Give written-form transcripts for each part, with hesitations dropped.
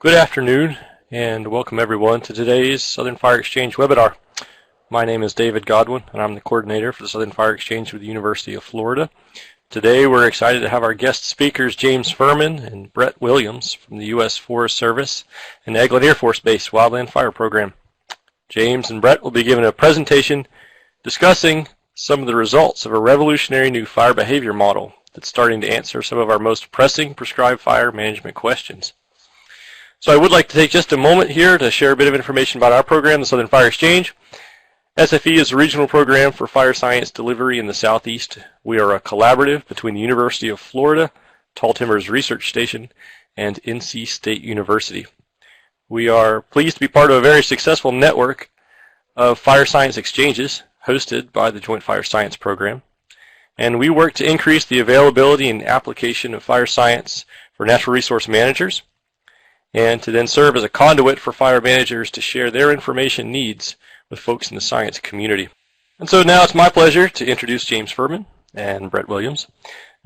Good afternoon and welcome everyone to today's Southern Fire Exchange webinar. My name is David Godwin and I'm the coordinator for the Southern Fire Exchange with the University of Florida. Today we're excited to have our guest speakers James Furman and Brett Williams from the U.S. Forest Service and the Eglin Air Force Base Wildland Fire Program. James and Brett will be giving a presentation discussing some of the results of a revolutionary new fire behavior model that's starting to answer some of our most pressing prescribed fire management questions. So I would like to take just a moment here to share a bit of information about our program, the Southern Fire Exchange. SFE is a regional program for fire science delivery in the Southeast. We are a collaborative between the University of Florida, Tall Timbers Research Station, and NC State University. We are pleased to be part of a very successful network of fire science exchanges hosted by the Joint Fire Science Program. And we work to increase the availability and application of fire science for natural resource managers, and to then serve as a conduit for fire managers to share their information needs with folks in the science community. And so now it's my pleasure to introduce James Furman and Brett Williams.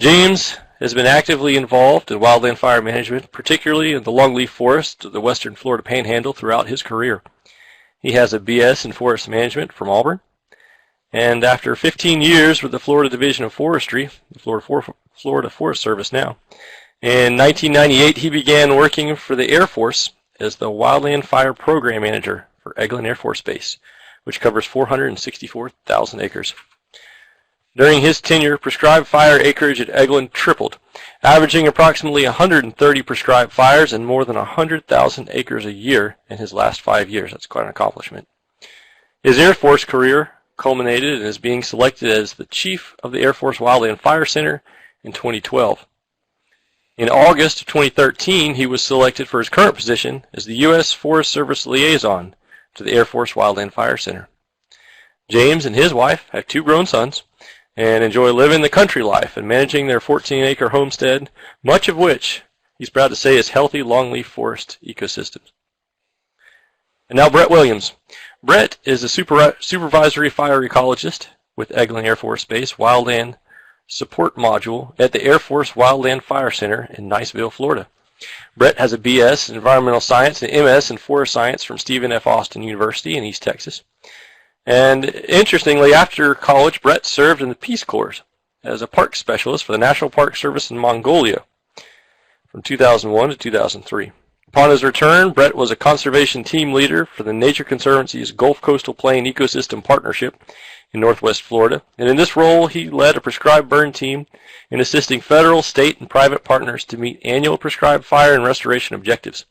James has been actively involved in wildland fire management, particularly in the longleaf forest of the western Florida Panhandle throughout his career. He has a BS in forest management from Auburn, and after 15 years with the Florida Division of Forestry, the Florida Forest Service now, in 1998, he began working for the Air Force as the Wildland Fire Program Manager for Eglin Air Force Base, which covers 464,000 acres. During his tenure, prescribed fire acreage at Eglin tripled, averaging approximately 130 prescribed fires and more than 100,000 acres a year in his last 5 years. That's quite an accomplishment. His Air Force career culminated in his being selected as the Chief of the Air Force Wildland Fire Center in 2012. In August of 2013, he was selected for his current position as the U.S. Forest Service Liaison to the Air Force Wildland Fire Center. James and his wife have 2 grown sons and enjoy living the country life and managing their 14-acre homestead, much of which he's proud to say is healthy longleaf forest ecosystems. And now Brett Williams. Brett is a supervisory fire ecologist with Eglin Air Force Base Wildland Support Module at the Air Force Wildland Fire Center in Niceville, Florida. Brett has a BS in Environmental Science and MS in Forest Science from Stephen F. Austin University in East Texas. And interestingly, after college, Brett served in the Peace Corps as a park specialist for the National Park Service in Mongolia from 2001 to 2003. Upon his return, Brett was a conservation team leader for the Nature Conservancy's Gulf Coastal Plain Ecosystem Partnership in Northwest Florida, and in this role he led a prescribed burn team in assisting federal, state, and private partners to meet annual prescribed fire and restoration objectives.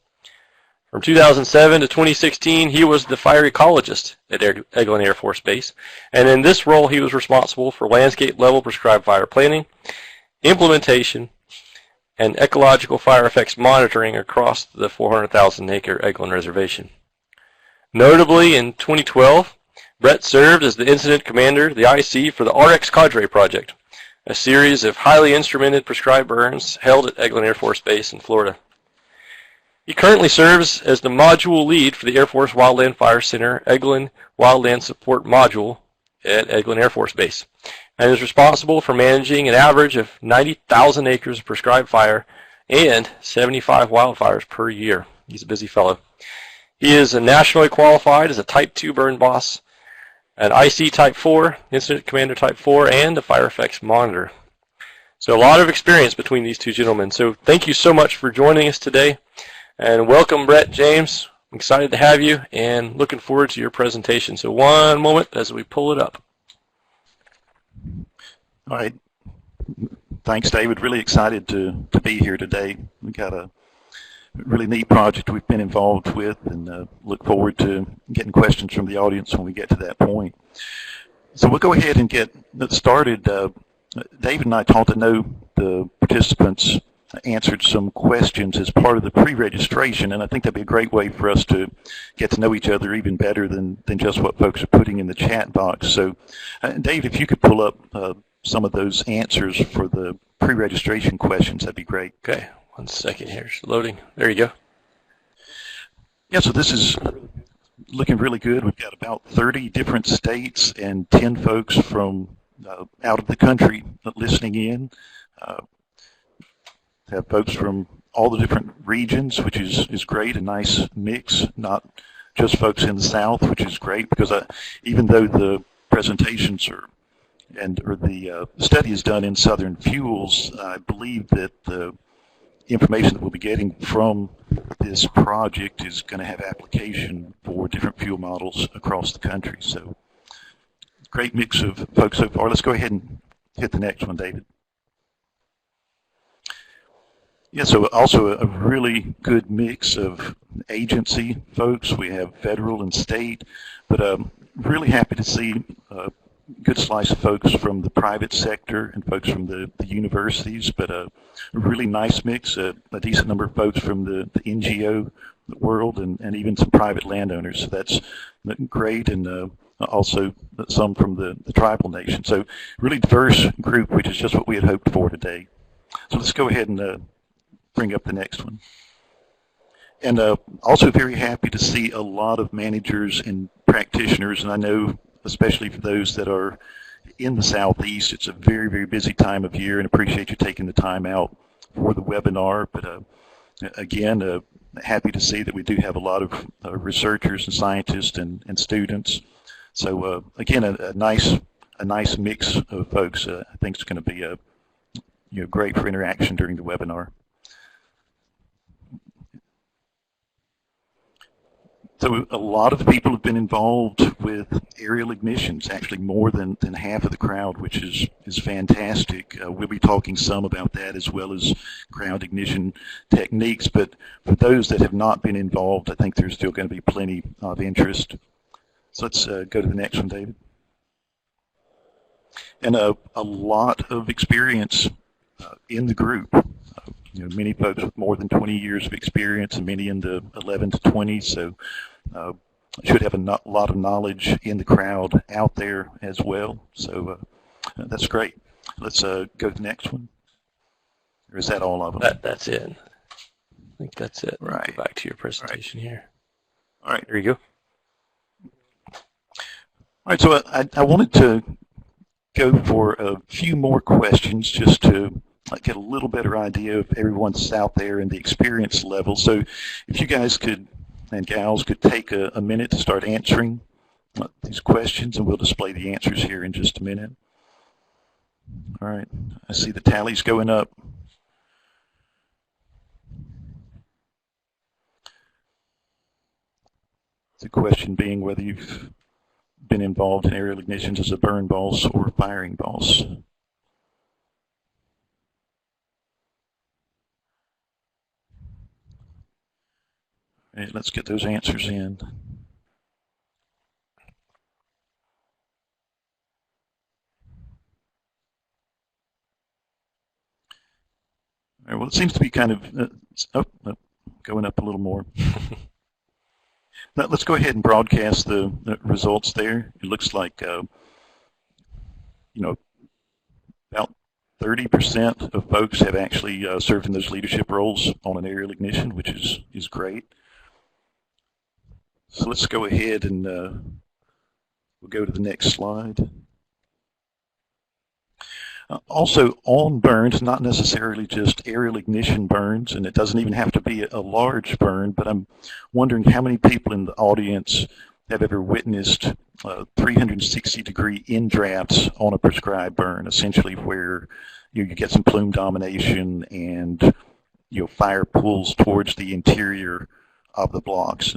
From 2007 to 2016, he was the fire ecologist at Eglin Air Force Base, and in this role he was responsible for landscape-level prescribed fire planning, implementation, and ecological fire effects monitoring across the 400,000-acre Eglin Reservation. Notably, in 2012, Brett served as the Incident Commander, the IC, for the RX Cadre project, a series of highly instrumented prescribed burns held at Eglin Air Force Base in Florida. He currently serves as the Module Lead for the Air Force Wildland Fire Center Eglin Wildland Support Module at Eglin Air Force Base, and is responsible for managing an average of 90,000 acres of prescribed fire and 75 wildfires per year. He's a busy fellow. He is nationally qualified as a Type 2 burn boss, an IC Type 4, Incident Commander Type 4, and a Fire Effects Monitor. So a lot of experience between these 2 gentlemen. So thank you so much for joining us today. And welcome, Brett, James. I'm excited to have you and looking forward to your presentation. So one moment as we pull it up. All right. Thanks, David. Really excited to be here today. We got a really neat project we've been involved with, and look forward to getting questions from the audience when we get to that point. So we'll go ahead and get started. David and I talked to know the participants, answered some questions as part of the pre-registration, and I think that'd be a great way for us to get to know each other even better than just what folks are putting in the chat box. So Dave, if you could pull up some of those answers for the pre-registration questions, that'd be great. Okay. 1 second here, it's loading. There you go. Yeah, so this is looking really good. We've got about 30 different states and 10 folks from out of the country listening in. Have folks from all the different regions, which is great, a nice mix, not just folks in the South, which is great, because even though the presentations or the study is done in Southern fuels, I believe that the information that we'll be getting from this project is going to have application for different fuel models across the country. So great mix of folks so far. Let's go ahead and hit the next one, David. Yeah, so also a really good mix of agency folks. We have federal and state, but really happy to see a good slice of folks from the private sector and folks from the universities, but a really nice mix, a decent number of folks from the NGO world and even some private landowners. So that's great, and also some from the tribal nation. So really diverse group, which is just what we had hoped for today. So let's go ahead and bring up the next one. And also very happy to see a lot of managers and practitioners, and I know especially for those that are in the Southeast, it's a very, very busy time of year, and appreciate you taking the time out for the webinar. But again, happy to see that we do have a lot of researchers and scientists and students. So again, a nice mix of folks. I think it's going to be great for interaction during the webinar. So a lot of people have been involved with aerial ignitions, actually more than half of the crowd, which is fantastic. We'll be talking some about that as well as ground ignition techniques, but for those that have not been involved, I think there's still going to be plenty of interest. So let's go to the next one, David. And a lot of experience in the group. Many folks with more than 20 years of experience and many in the 11 to 20, so should have a lot of knowledge in the crowd out there as well. So that's great. Let's go to the next one. Or is that all of them? That's it. I think that's it. Right. Go back to your presentation here. All right. There you go. All right, so I wanted to go for a few more questions just to get a little better idea of everyone's out there and the experience level. So if you guys could, and gals, could take a minute to start answering these questions, and we'll display the answers here in just a minute. All right, I see the tallies going up. The question being whether you've been involved in aerial ignitions as a burn boss or firing boss. All right, let's get those answers in. All right, well, it seems to be kind of going up a little more. Now, let's go ahead and broadcast the results there. It looks like, about 30% of folks have actually served in those leadership roles on an aerial ignition, which is great. So let's go ahead and we'll go to the next slide. Also on burns, not necessarily just aerial ignition burns, and it doesn't even have to be a large burn, but I'm wondering how many people in the audience have ever witnessed 360-degree in-drafts on a prescribed burn, essentially where you get some plume domination and fire pulls towards the interior of the blocks.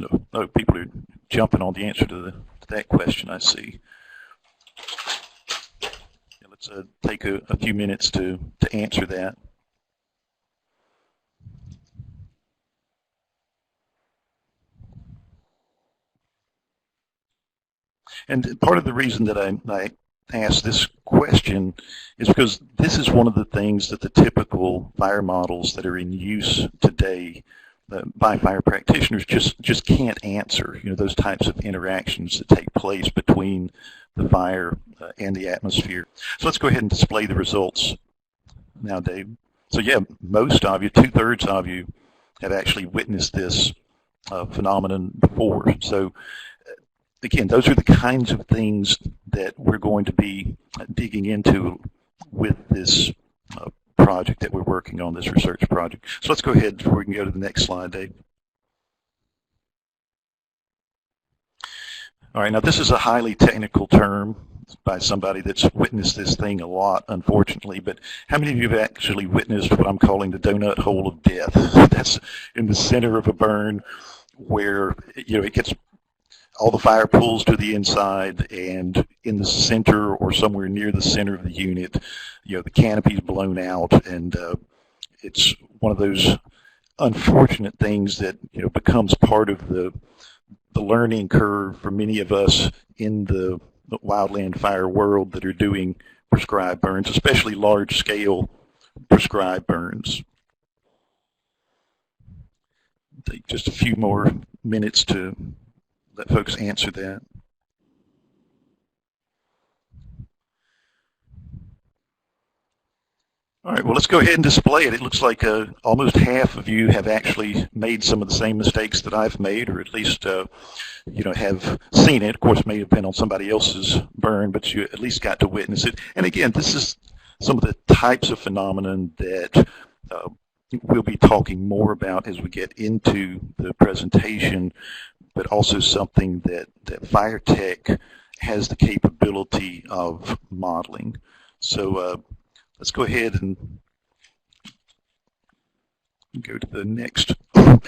People are jumping on the answer to that question, I see. Let's take a few minutes to answer that. And part of the reason that I asked this question is because this is one of the things that the typical fire models that are in use today by fire practitioners just can't answer, those types of interactions that take place between the fire and the atmosphere. So let's go ahead and display the results now, Dave. So yeah, most of you, 2/3 of you, have actually witnessed this phenomenon before. So again, those are the kinds of things that we're going to be digging into with this project that we're working on, this research project. So let's go ahead before we can go to the next slide, Dave. All right, now this is a highly technical term by somebody that's witnessed this thing a lot, unfortunately, but how many of you have actually witnessed what I'm calling the donut hole of death? That's in the center of a burn where, you know, it gets, all the fire pulls to the inside, and in the center or somewhere near the center of the unit, you know, the canopy's blown out, and it's one of those unfortunate things that, you know, becomes part of the learning curve for many of us in the wildland fire world that are doing prescribed burns, especially large-scale prescribed burns. Take just a few more minutes to let folks answer that. All right, well, let's go ahead and display it. It looks like almost half of you have actually made some of the same mistakes that I've made, or at least, you know, have seen it. Of course, it may have been on somebody else's burn, but you at least got to witness it. And again, this is some of the types of phenomenon that we'll be talking more about as we get into the presentation, but also something that Firetech has the capability of modeling. So let's go ahead and go to the next. So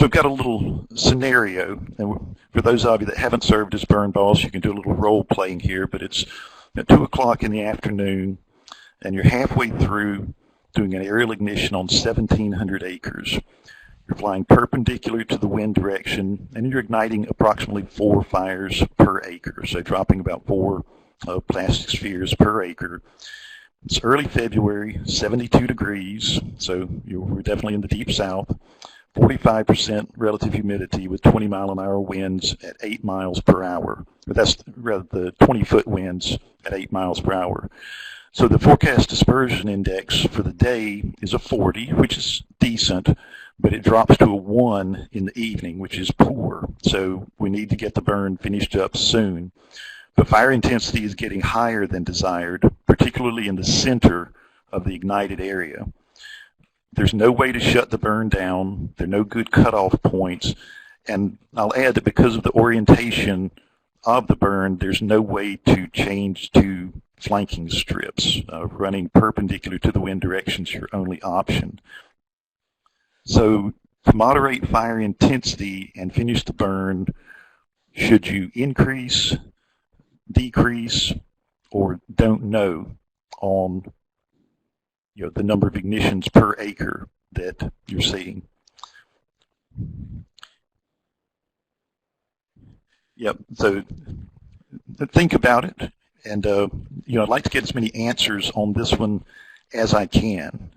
we've got a little scenario, and for those of you that haven't served as burn boss, you can do a little role playing here, but it's at 2 o'clock in the afternoon, and you're halfway through doing an aerial ignition on 1,700 acres. You're flying perpendicular to the wind direction, and you're igniting approximately 4 fires per acre, so dropping about 4 plastic spheres per acre. It's early February, 72 degrees, so we're definitely in the deep south. 45% relative humidity with 20-mile-an-hour winds at 8 miles per hour. But that's rather the 20-foot winds at 8 miles per hour. So the forecast dispersion index for the day is a 40, which is decent, but it drops to a 1 in the evening, which is poor. So we need to get the burn finished up soon. But fire intensity is getting higher than desired, particularly in the center of the ignited area. There's no way to shut the burn down. There are no good cutoff points. And I'll add that because of the orientation of the burn, there's no way to change to flanking strips. Running perpendicular to the wind direction is your only option. So to moderate fire intensity and finish the burn, should you increase, decrease, or don't know on the number of ignitions per acre that you're seeing? Yep, so think about it, and I'd like to get as many answers on this one as I can.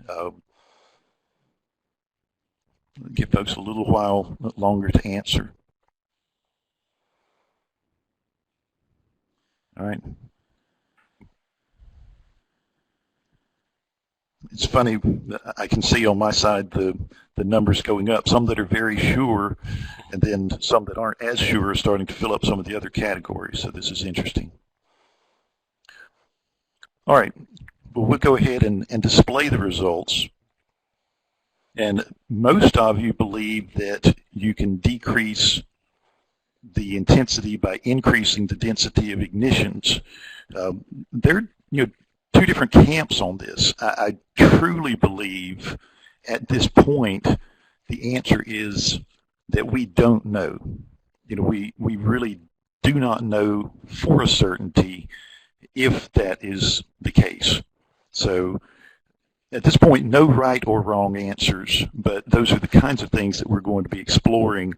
Give folks a little while longer to answer. All right. It's funny, I can see on my side the numbers going up, some that are very sure, and then some that aren't as sure are starting to fill up some of the other categories, so this is interesting. All right, well, we'll go ahead and display the results. And most of you believe that you can decrease the intensity by increasing the density of ignitions. There are two different camps on this. I truly believe at this point the answer is that we don't know. We really do not know for a certainty if that is the case. So at this point, no right or wrong answers, but those are the kinds of things that we're going to be exploring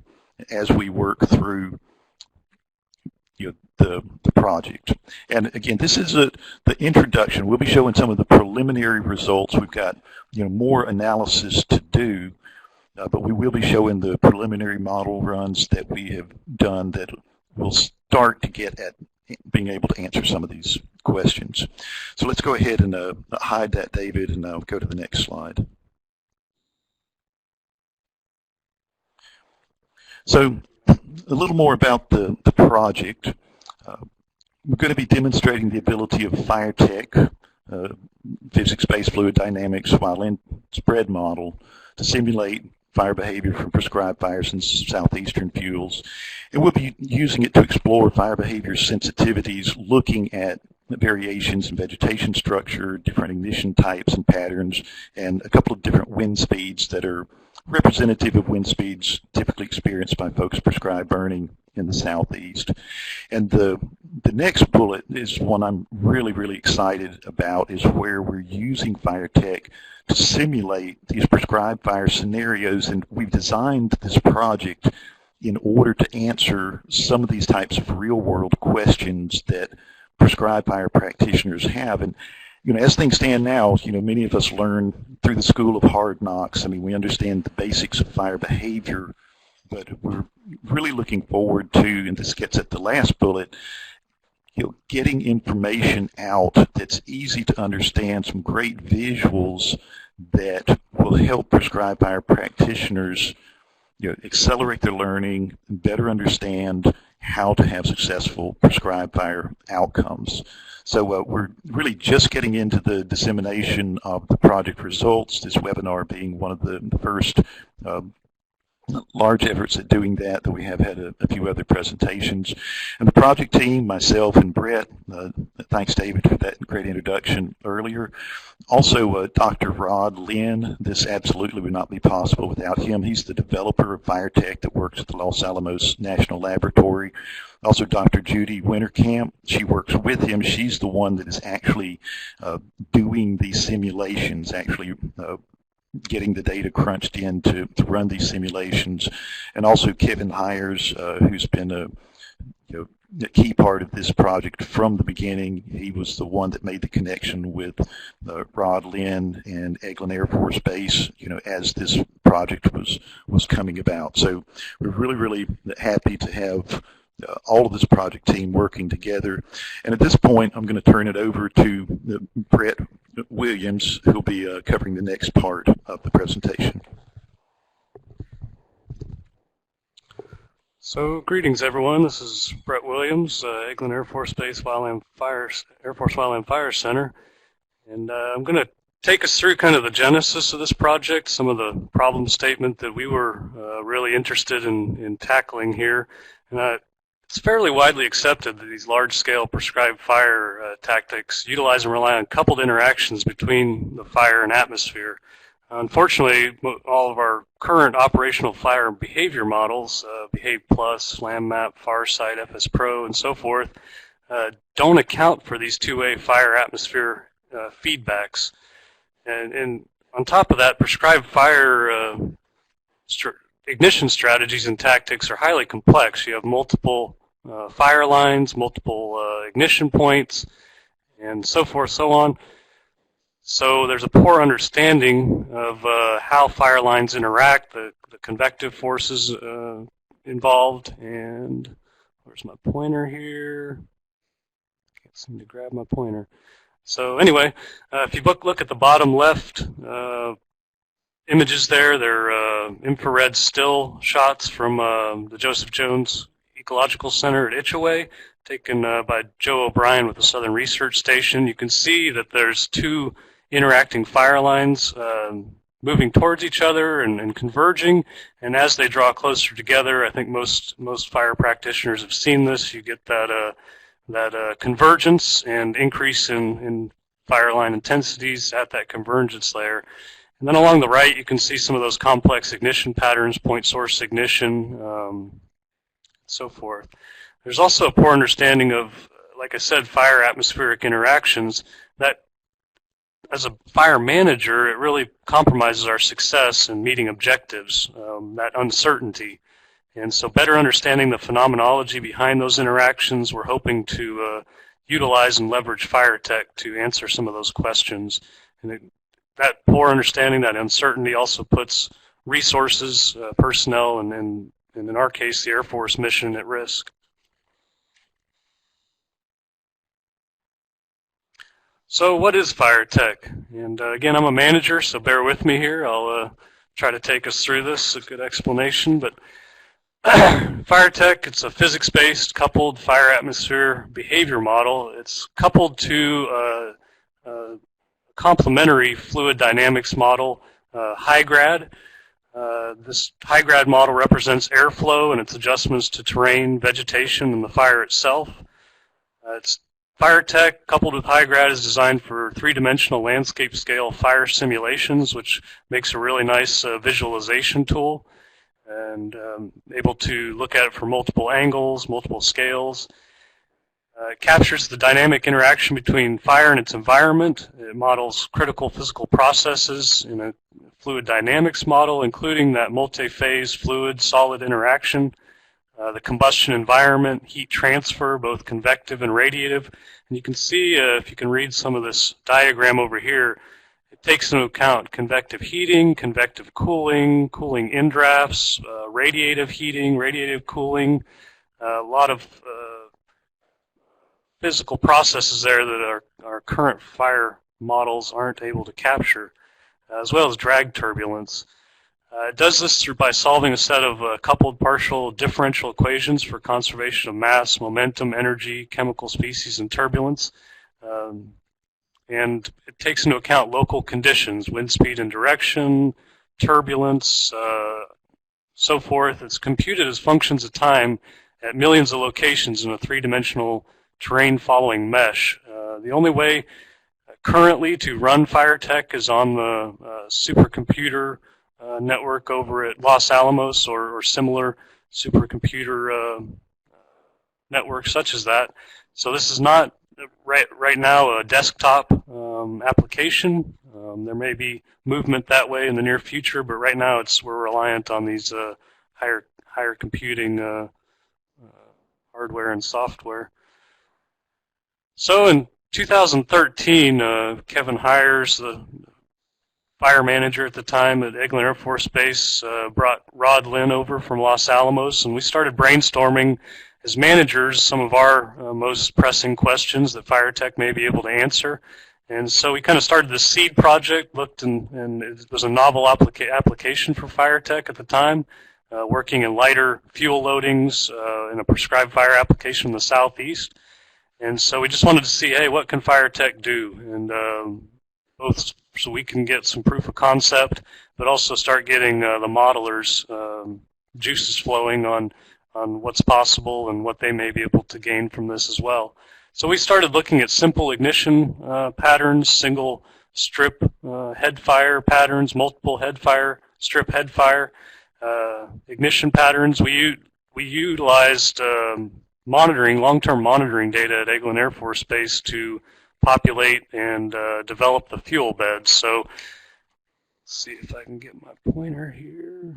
as we work through the project. And again, this is the introduction. We'll be showing some of the preliminary results. We've got more analysis to do, but we will be showing the preliminary model runs that we have done that will start to get at being able to answer some of these questions. So let's go ahead and hide that, David, and I'll go to the next slide. So a little more about the project. We're going to be demonstrating the ability of Firetech physics-based fluid dynamics wildland spread model to simulate fire behavior from prescribed fires in southeastern fuels. And we'll be using it to explore fire behavior sensitivities, looking at variations in vegetation structure, different ignition types and patterns, and a couple of different wind speeds that are representative of wind speeds typically experienced by folks prescribed burning in the southeast. And the next bullet is one I'm really excited about, is where we're using Firetech to simulate these prescribed fire scenarios, and we've designed this project in order to answer some of these types of real-world questions that prescribed fire practitioners have. And as things stand now, many of us learn through the school of hard knocks. I mean, we understand the basics of fire behavior, but we're really looking forward to, and this gets at the last bullet, getting information out that's easy to understand, some great visuals that will help prescribed fire practitioners accelerate their learning, better understand how to have successful prescribed fire outcomes. So we're really just getting into the dissemination of the project results, this webinar being one of the first large efforts at doing that we have had a few other presentations. And the project team, myself and Brett, thanks David for that great introduction earlier. Also Dr. Rod Lynn, this absolutely would not be possible without him. He's the developer of Firetech that works at the Los Alamos National Laboratory. Also Dr. Judy Winterkamp, she works with him. She's the one that is actually doing these simulations, actually getting the data crunched in to run these simulations. And also Kevin Hires, who's been a key part of this project from the beginning. He was the one that made the connection with Rod Lynn and Eglin Air Force Base, as this project was coming about. So we're really happy to have all of this project team working together. And at this point, I'm going to turn it over to Brett Williams, who will be covering the next part of the presentation. So, greetings everyone. This is Brett Williams, Eglin Air Force Base Air Force Wildland Fire Center, and I'm going to take us through kind of the genesis of this project, some of the problem statement that we were really interested in tackling here. And it's fairly widely accepted that these large-scale prescribed fire tactics utilize and rely on coupled interactions between the fire and atmosphere. Unfortunately, all of our current operational fire behavior models, Behave Plus, LandMap, FarSight, FS Pro, and so forth, don't account for these two-way fire-atmosphere feedbacks. And on top of that, prescribed fire ignition strategies and tactics are highly complex. You have multiple fire lines, multiple ignition points, and so forth, so on. So there's a poor understanding of how fire lines interact, the convective forces involved, and where's my pointer here? Can't seem to grab my pointer. So anyway, if you look at the bottom left images there, they're infrared still shots from the Joseph Jones Ecological Center at Itchaway, taken by Joe O'Brien with the Southern Research Station. You can see that there's two interacting fire lines moving towards each other and converging, and as they draw closer together, I think most fire practitioners have seen this, you get that convergence and increase in fire line intensities at that convergence layer. And then along the right, you can see some of those complex ignition patterns, point source ignition, so forth. There's also a poor understanding of, like I said, fire atmospheric interactions that, as a fire manager, it really compromises our success in meeting objectives, that uncertainty. And so better understanding the phenomenology behind those interactions, we're hoping to utilize and leverage Firetech to answer some of those questions. And that poor understanding, that uncertainty, also puts resources, personnel, and in our case, the Air Force mission at risk. So what is Firetech? And again, I'm a manager, so bear with me here. I'll try to take us through this, a good explanation. But Firetech, it's a physics-based coupled fire atmosphere behavior model. It's coupled to complementary fluid dynamics model, HiGrad. This HiGrad model represents airflow and its adjustments to terrain, vegetation, and the fire itself. It's Firetech coupled with HiGrad is designed for three-dimensional landscape scale fire simulations, which makes a really nice visualization tool, and able to look at it from multiple angles, multiple scales. It captures the dynamic interaction between fire and its environment. It models critical physical processes in a fluid dynamics model, including that multi-phase fluid-solid interaction, the combustion environment, heat transfer, both convective and radiative. And you can see, if you can read some of this diagram over here, it takes into account convective heating, convective cooling, cooling in drafts, radiative heating, radiative cooling, a lot of physical processes there that our current fire models aren't able to capture, as well as drag turbulence. It does this by solving a set of coupled partial differential equations for conservation of mass, momentum, energy, chemical species, and turbulence. And it takes into account local conditions, wind speed and direction, turbulence, so forth. It's computed as functions of time at millions of locations in a three-dimensional terrain-following mesh. The only way currently to run Firetech is on the supercomputer network over at Los Alamos or similar supercomputer networks such as that. So this is not right now a desktop application. There may be movement that way in the near future, but right now we're reliant on these higher computing hardware and software. So in 2013, Kevin Hires, the fire manager at the time at Eglin Air Force Base, brought Rod Lynn over from Los Alamos, and we started brainstorming as managers some of our most pressing questions that Firetech may be able to answer. And so we kind of started this seed project, looked, and it was a novel application for Firetech at the time, working in lighter fuel loadings in a prescribed fire application in the southeast. And so we just wanted to see, hey, what can Firetech do? And both so we can get some proof of concept, but also start getting the modelers juices flowing on what's possible and what they may be able to gain from this as well. So we started looking at simple ignition patterns, single strip head fire patterns, multiple head fire, strip head fire, ignition patterns. We utilized long-term monitoring data at Eglin Air Force Base to populate and develop the fuel beds. So let's see if I can get my pointer here.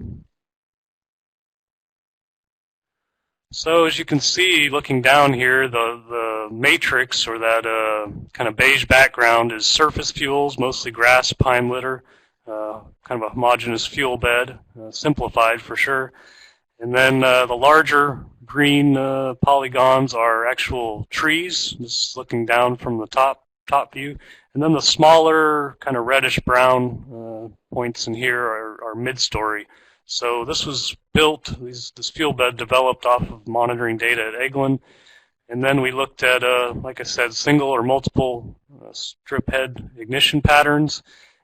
So as you can see, looking down here, the matrix, or that kind of beige background, is surface fuels, mostly grass, pine litter, kind of a homogeneous fuel bed, simplified for sure. And then the larger green polygons are actual trees. This is looking down from the top view. And then the smaller kind of reddish brown points in here are mid-story. So this was built, this fuel bed developed off of monitoring data at Eglin. And then we looked at, like I said, single or multiple strip head ignition patterns.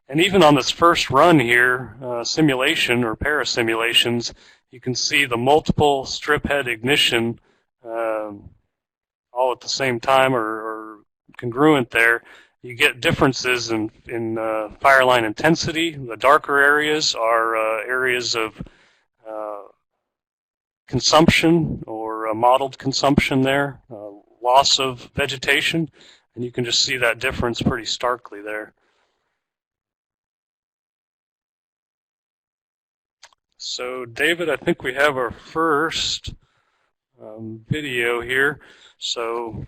And even on this first run here, simulation or parasimulations, you can see the multiple strip head ignition all at the same time or congruent there. You get differences in fire line intensity. The darker areas are areas of consumption or modeled consumption there, loss of vegetation, and you can just see that difference pretty starkly there. So David, I think we have our first video here. So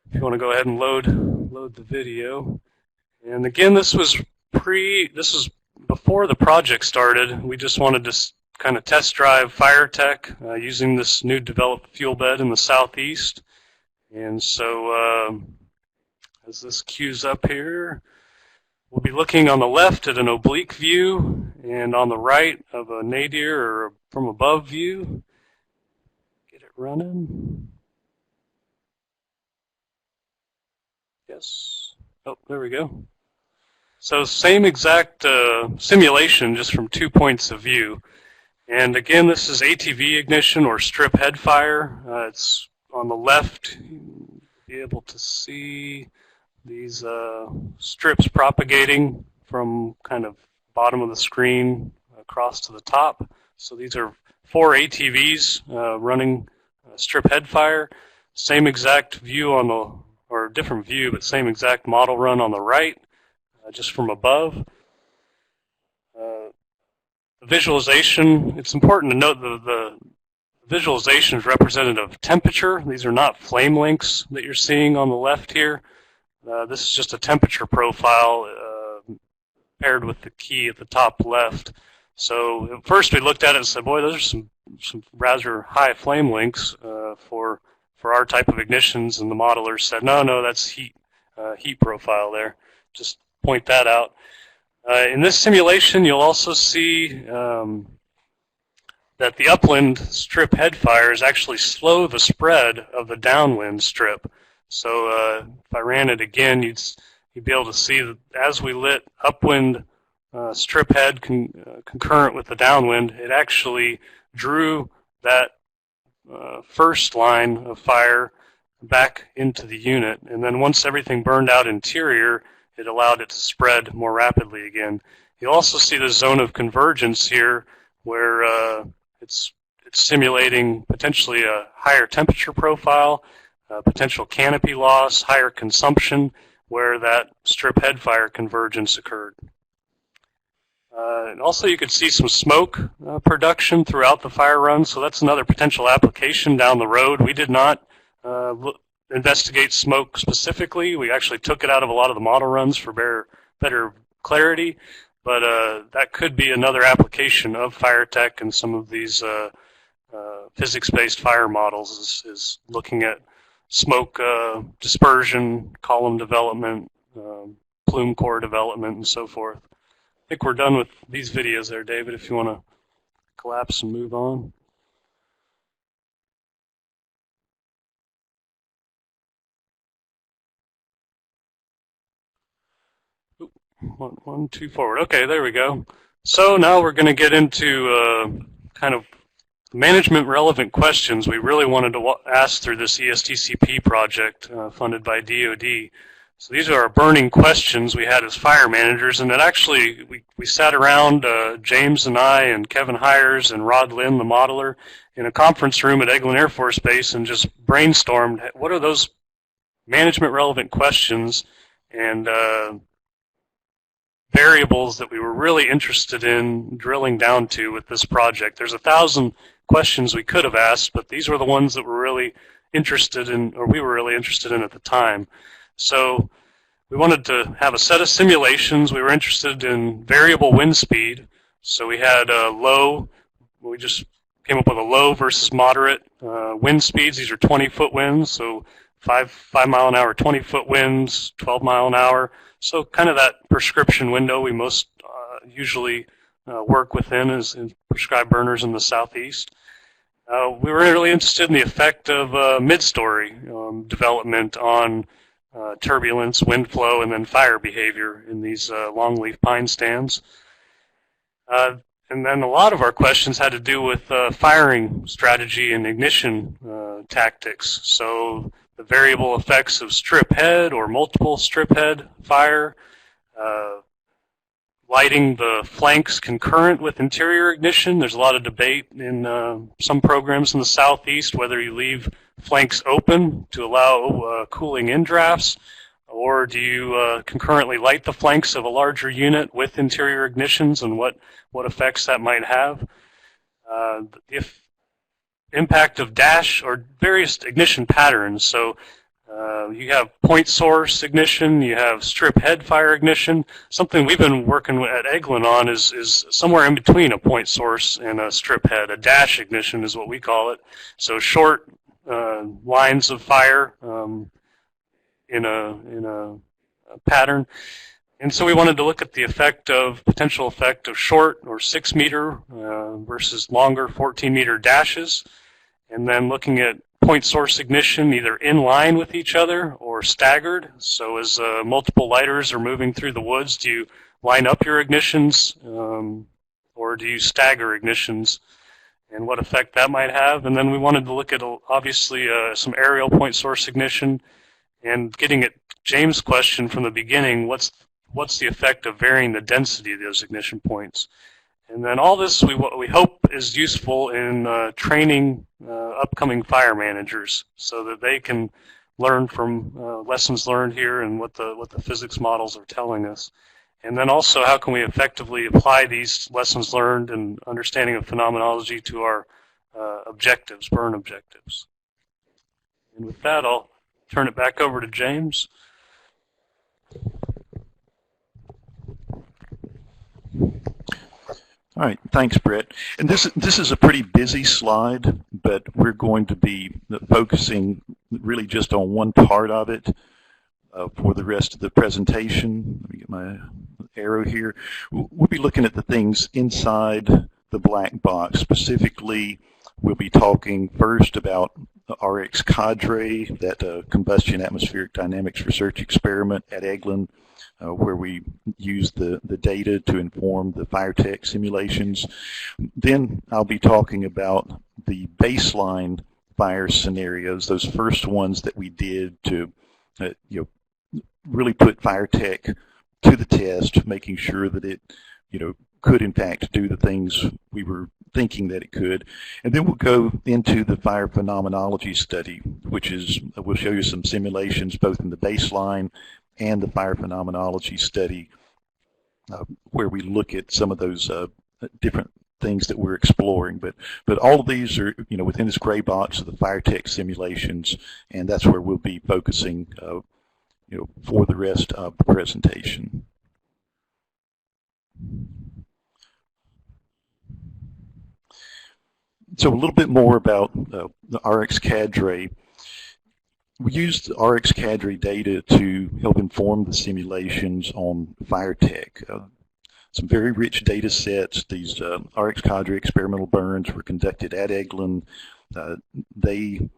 if you want to go ahead and load the video. And again, this was before the project started. We just wanted to kind of test drive Firetech using this new developed fuel bed in the southeast. And so as this cues up here, we'll be looking on the left at an oblique view and on the right of a nadir or from above view. Get it running. Yes. Oh, there we go. So same exact simulation, just from 2 points of view. And again, this is ATV ignition or strip head fire. It's on the left. You'll be able to see these strips propagating from kind of bottom of the screen across to the top. So these are 4 ATVs running strip head fire. Same exact view on the, or different view, but same exact model run on the right, just from above. Visualization, it's important to note the visualization is representative of temperature. These are not flame links that you're seeing on the left here. This is just a temperature profile paired with the key at the top left. So at first we looked at it and said, boy, those are some rather high flame links for our type of ignitions, and the modeler said, no, that's heat profile there. Just point that out. In this simulation, you'll also see that the upwind strip head fires actually slow the spread of the downwind strip. So if I ran it again, you'd be able to see that as we lit upwind strip head concurrent with the downwind, it actually drew that first line of fire back into the unit. And then once everything burned out interior, it allowed it to spread more rapidly again. You'll also see the zone of convergence here where it's simulating potentially a higher temperature profile, potential canopy loss, higher consumption, where that strip head fire convergence occurred. And also you could see some smoke production throughout the fire run, so that's another potential application down the road. We did not investigate smoke specifically. We actually took it out of a lot of the model runs for better clarity, but that could be another application of Firetech and some of these physics-based fire models is looking at smoke dispersion, column development, plume core development, and so forth. I think we're done with these videos there, David, if you want to collapse and move on. One, two, forward. Okay, there we go. So now we're going to get into kind of management relevant questions we really wanted to ask through this ESTCP project funded by DoD. So these are our burning questions we had as fire managers, and then actually we sat around, James and I and Kevin Hires and Rod Lynn, the modeler, in a conference room at Eglin Air Force Base and just brainstormed what are those management relevant questions and variables that we were really interested in drilling down to with this project. There's 1,000 questions we could have asked, but these were the ones that we're really interested in, or we were really interested in at the time. So we wanted to have a set of simulations. We were interested in variable wind speed. So we had we just came up with a low versus moderate wind speeds. These are 20-foot winds, so 5 mile an hour, 20-foot winds, 12 mile an hour. So kind of that prescription window we most usually work within is in prescribed burners in the southeast. We were really interested in the effect of mid-story development on turbulence, wind flow, and then fire behavior in these longleaf pine stands. And then a lot of our questions had to do with firing strategy and ignition tactics. So the variable effects of strip head or multiple strip head fire, lighting the flanks concurrent with interior ignition. There's a lot of debate in some programs in the southeast whether you leave flanks open to allow cooling in drafts, or do you concurrently light the flanks of a larger unit with interior ignitions, and what effects that might have. If impact of dash or various ignition patterns. So you have point source ignition, you have strip head fire ignition. Something we've been working at Eglin on is somewhere in between a point source and a strip head. A dash ignition is what we call it. So short lines of fire in a pattern. And so we wanted to look at the potential effect of short or 6 meter versus longer 14 meter dashes, and then looking at point source ignition either in line with each other or staggered. So as multiple lighters are moving through the woods, do you line up your ignitions or do you stagger ignitions, and what effect that might have? And then we wanted to look at, obviously, some aerial point source ignition, and getting at James' question from the beginning, what's the effect of varying the density of those ignition points? And then all this we hope is useful in training upcoming fire managers so that they can learn from lessons learned here and what the physics models are telling us. And then also, how can we effectively apply these lessons learned and understanding of phenomenology to our objectives, burn objectives. And with that, I'll turn it back over to James. All right, thanks, Brett. And this is a pretty busy slide, but we're going to be focusing really just on one part of it for the rest of the presentation. Let me get my arrow here. We'll be looking at the things inside the black box. Specifically, we'll be talking first about the RX Cadre, that combustion atmospheric dynamics research experiment at Eglin, where we use the data to inform the Firetech simulations. Then I'll be talking about the baseline fire scenarios, those first ones that we did to really put Firetech to the test, making sure that it could in fact do the things we were thinking that it could. And then we'll go into the fire phenomenology study, which is, we'll show you some simulations both in the baseline and the fire phenomenology study, where we look at some of those different things that we're exploring. But all of these are within this gray box of the Firetech simulations, and that's where we'll be focusing for the rest of the presentation. So a little bit more about the RX Cadre. We used the RX Cadre data to help inform the simulations on Firetech. Some very rich data sets. These RX Cadre experimental burns were conducted at Eglin. They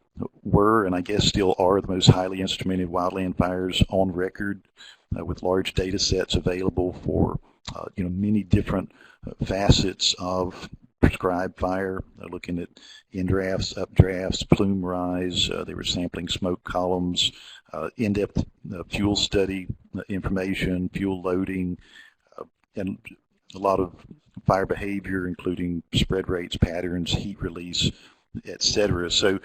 were, and I guess still are, the most highly instrumented wildland fires on record, with large data sets available for many different facets of prescribed fire, looking at in-drafts, updrafts, plume rise. They were sampling smoke columns, in-depth fuel study information, fuel loading, and a lot of fire behavior, including spread rates, patterns, heat release, etc. So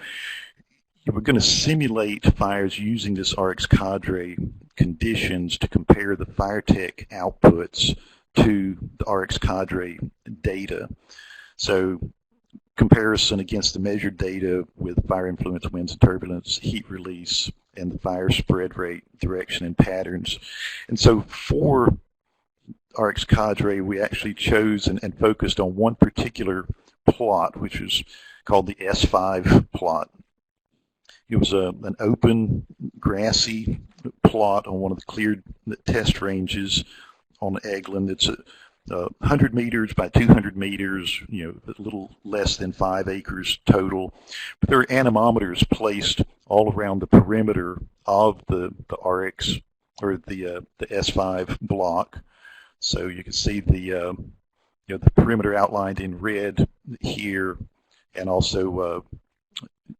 we're going to simulate fires using this RX Cadre conditions to compare the Firetech outputs to the RX Cadre data. So comparison against the measured data with fire influence, winds and turbulence, heat release, and the fire spread rate, direction, and patterns. And so for RX Cadre, we actually chose and focused on one particular plot, which is called the S5 plot. It was an open, grassy plot on one of the cleared test ranges on Eglin. It's 100 meters by 200 meters, a little less than 5 acres total. But there are anemometers placed all around the perimeter of the RX, or the S5 block. So you can see the the perimeter outlined in red here, and also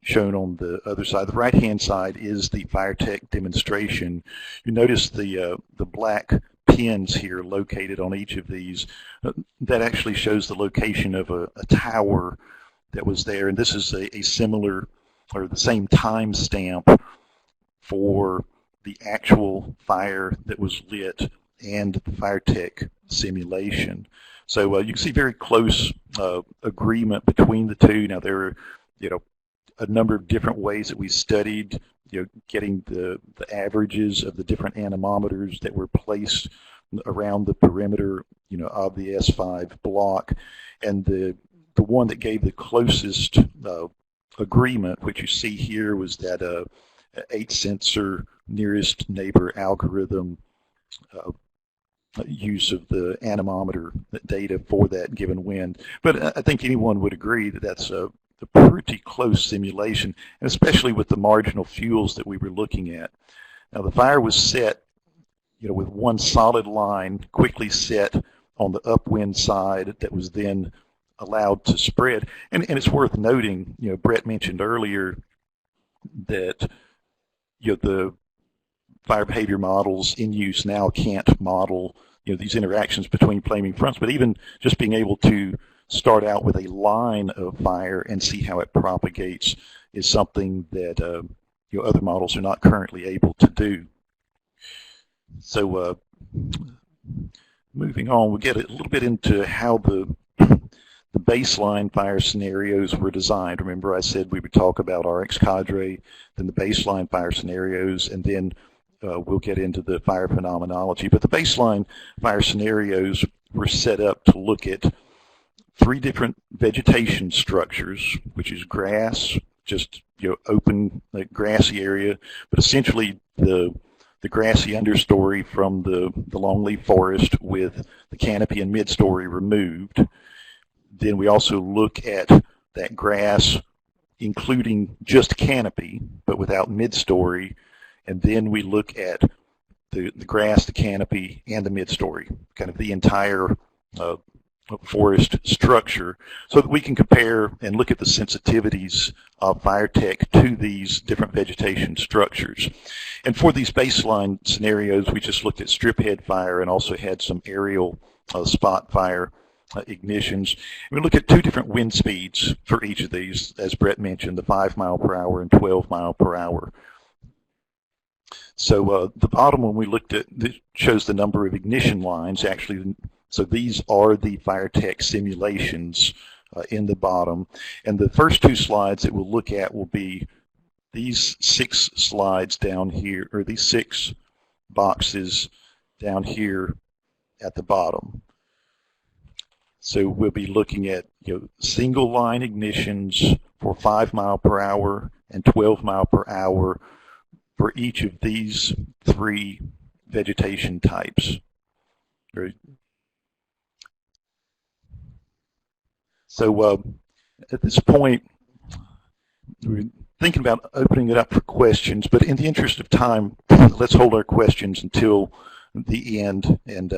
shown on the other side. The right-hand side is the Firetech demonstration. You notice the black pins here located on each of these. That actually shows the location of a tower that was there, and this is a similar, or the same time stamp for the actual fire that was lit and the Firetech simulation. So you can see very close agreement between the two. Now there are a number of different ways that we studied getting the averages of the different anemometers that were placed around the perimeter of the S5 block, and the one that gave the closest agreement, which you see here, was that 8-sensor nearest neighbor algorithm use of the anemometer data for that given wind. But I think anyone would agree that that's pretty close simulation, and especially with the marginal fuels that we were looking at. Now the fire was set, with one solid line quickly set on the upwind side that was then allowed to spread. And it's worth noting, Brett mentioned earlier that the fire behavior models in use now can't model these interactions between flaming fronts, but even just being able to start out with a line of fire and see how it propagates is something that other models are not currently able to do. So moving on, we'll get a little bit into how the baseline fire scenarios were designed. Remember I said we would talk about RX Cadre, then the baseline fire scenarios, and then we'll get into the fire phenomenology. But the baseline fire scenarios were set up to look at 3 different vegetation structures, which is grass, just open grassy area, but essentially the grassy understory from the longleaf forest with the canopy and midstory removed. Then we also look at that grass including just canopy but without midstory, and then we look at the grass, the canopy, and the midstory, kind of the entire forest structure, so that we can compare and look at the sensitivities of Firetech to these different vegetation structures. And for these baseline scenarios, we just looked at strip head fire and also had some aerial spot fire ignitions. We look at 2 different wind speeds for each of these, as Brett mentioned, the 5 mile per hour and 12 mile per hour. So the bottom one we looked at, this shows the number of ignition lines actually. So these are the Firetech simulations in the bottom. And the first 2 slides that we'll look at will be these 6 slides down here, or these 6 boxes down here at the bottom. So we'll be looking at single line ignitions for 5 mile per hour and 12 mile per hour for each of these 3 vegetation types. So at this point, we're thinking about opening it up for questions, but in the interest of time, let's hold our questions until the end, and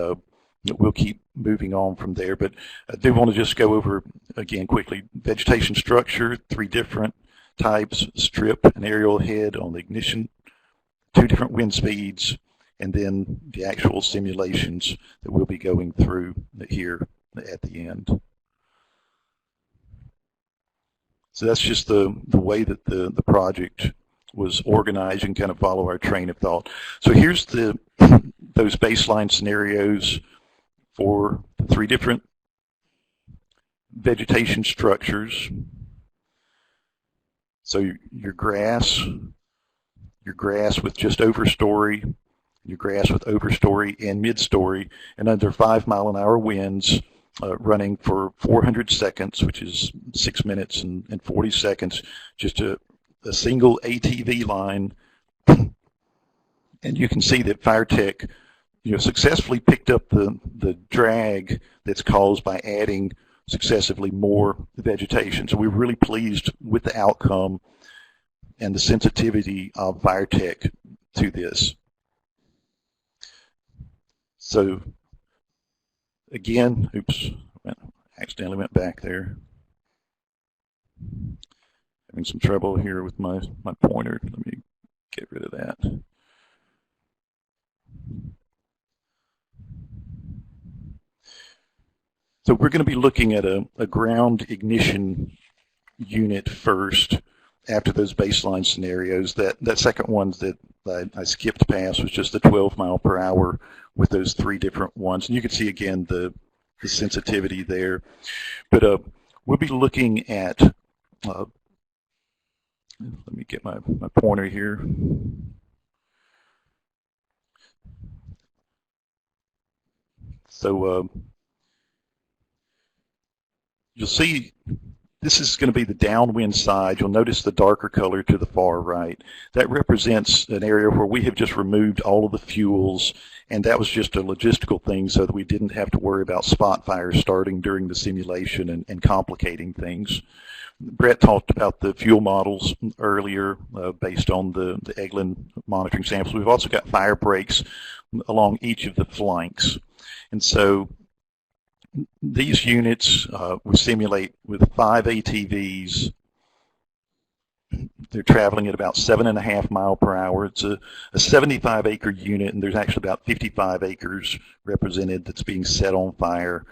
we'll keep moving on from there. But I do want to just go over, again, quickly, vegetation structure, 3 different types, strip and aerial head on the ignition, 2 different wind speeds, and then the actual simulations that we'll be going through here at the end. So that's just the way that the project was organized and kind of follow our train of thought. So here's those baseline scenarios for 3 different vegetation structures. So your grass with just overstory, your grass with overstory and midstory, and under 5 mile an hour winds, running for 400 seconds, which is 6 minutes and 40 seconds, just a single ATV line. And you can see that Firetech successfully picked up the drag that's caused by adding successively more vegetation. So we're really pleased with the outcome and the sensitivity of Firetech to this. So again, oops, accidentally went back there. Having some trouble here with my pointer. Let me get rid of that. So we're going to be looking at a ground ignition unit first after those baseline scenarios. That second one that I skipped past was just the 12 mile per hour with those 3 different ones. And you can see again the sensitivity there. But we'll be looking at, let me get my pointer here. So you'll see this is going to be the downwind side. You'll notice the darker color to the far right. That represents an area where we have just removed all of the fuels And that was just a logistical thing so that we didn't have to worry about spot fires starting during the simulation and complicating things. Brett talked about the fuel models earlier based on the Eglin monitoring samples. We've also got fire breaks along each of the flanks. And so these units we simulate with 5 ATVs. They're traveling at about 7.5 miles per hour. It's a 75-acre unit, and there's actually about 55 acres represented that's being set on fire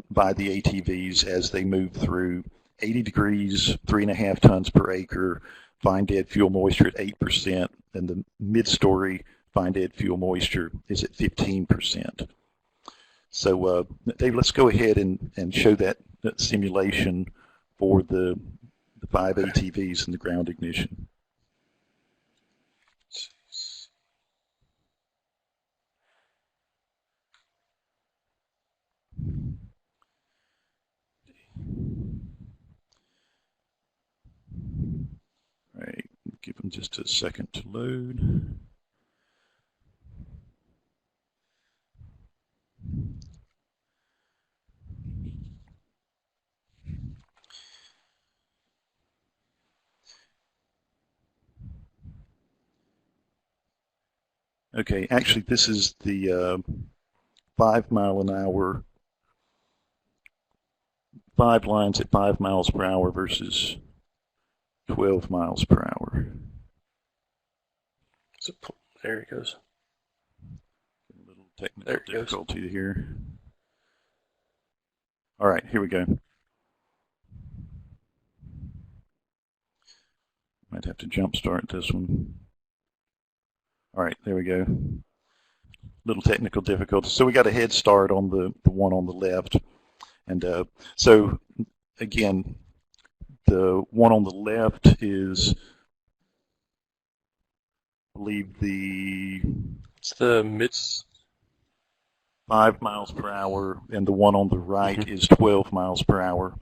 by the ATVs as they move through. 80 degrees, 3.5 tons per acre, fine dead fuel moisture at 8%, and the mid-story fine dead fuel moisture is at 15%. So Dave, let's go ahead and show that simulation for the 5 ATVs and the ground ignition. All right, give them just a second to load. Okay, actually this is the 5 mile an hour, 5 lines at 5 miles per hour versus 12 miles per hour. So, there it goes. A little technical difficulty here. All right, here we go. Might have to jump start this one. All right, there we go. Little technical difficulty. So we got a head start on the one on the left. And so, again, the one on the left is, I believe, it's the mid 5 miles per hour, and the one on the right is 12 miles per hour.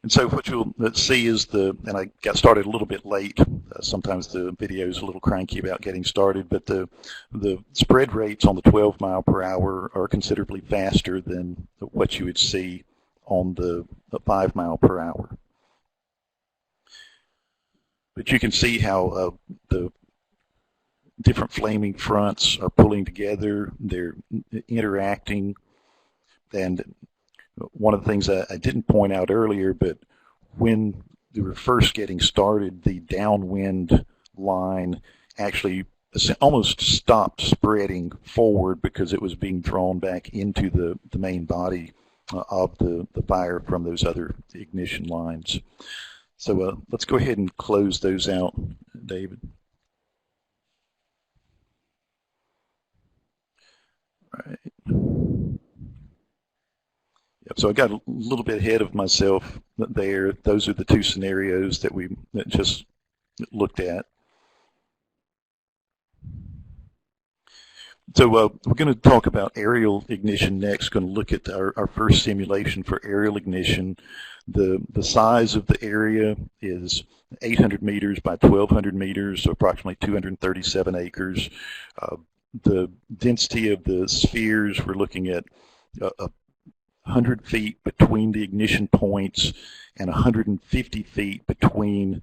And so what you'll see is and I got started a little bit late. Sometimes the video is a little cranky about getting started, but the spread rates on the 12 mile per hour are considerably faster than what you would see on the 5 mile per hour. But you can see how the different flaming fronts are pulling together, they're interacting, and one of the things I didn't point out earlier, but when we were first getting started, the downwind line actually almost stopped spreading forward because it was being drawn back into the main body of the fire from those other ignition lines. So let's go ahead and close those out, David. All right. So I got a little bit ahead of myself there. Those are the two scenarios that we just looked at. So we're going to talk about aerial ignition next. Going to look at our first simulation for aerial ignition. The size of the area is 800 meters by 1,200 meters, so approximately 237 acres. The density of the spheres, we're looking at 100 feet between the ignition points and 150 feet between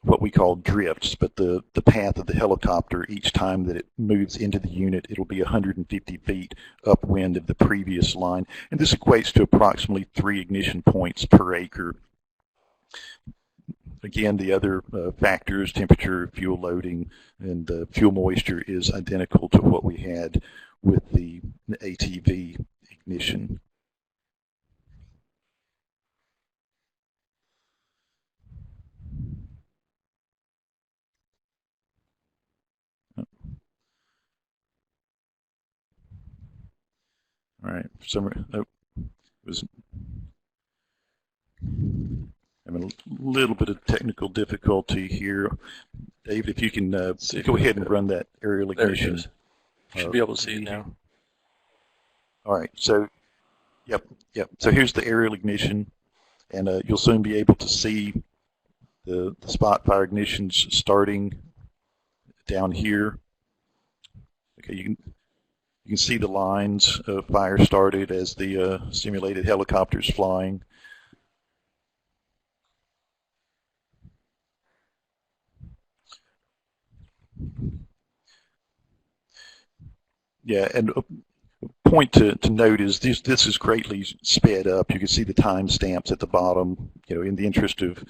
what we call drifts, but the path of the helicopter, each time that it moves into the unit, it'll be 150 feet upwind of the previous line. And this equates to approximately 3 ignition points per acre. Again, the other factors, temperature, fuel loading, and fuel moisture is identical to what we had with the ATV ignition. All right, for some reason, was having a little bit of technical difficulty here. David, if you can go ahead and run that aerial ignition. You should be able to see it now. All right, so yep. So here's the aerial ignition, and you'll soon be able to see the spot fire ignitions starting down here. Okay, You can see the lines of fire started as the simulated helicopters flying. Yeah, and a point to note is this is greatly sped up. You can see the timestamps at the bottom. In the interest of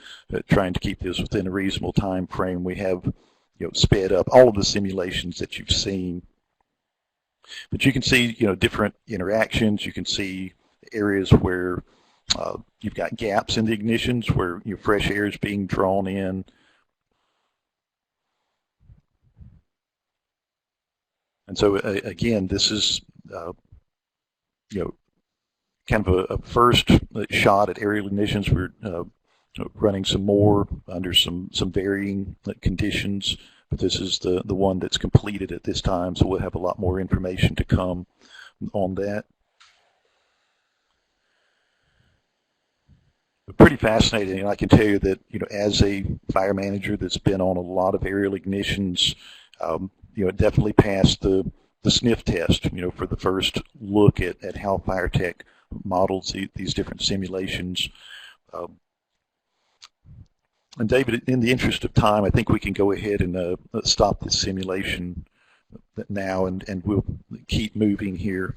trying to keep this within a reasonable time frame, we have sped up all of the simulations that you've seen. But you can see different interactions. You can see areas where you've got gaps in the ignitions where fresh air is being drawn in. And so again, this is kind of a first shot at aerial ignitions. We're running some more under some varying conditions, but this is the one that's completed at this time, so we'll have a lot more information to come on that. Pretty fascinating, and I can tell you that as a fire manager that's been on a lot of aerial ignitions, it definitely passed the sniff test, for the first look at how Firetech models these different simulations. And David, in the interest of time, I think we can go ahead and stop this simulation now, and we'll keep moving here.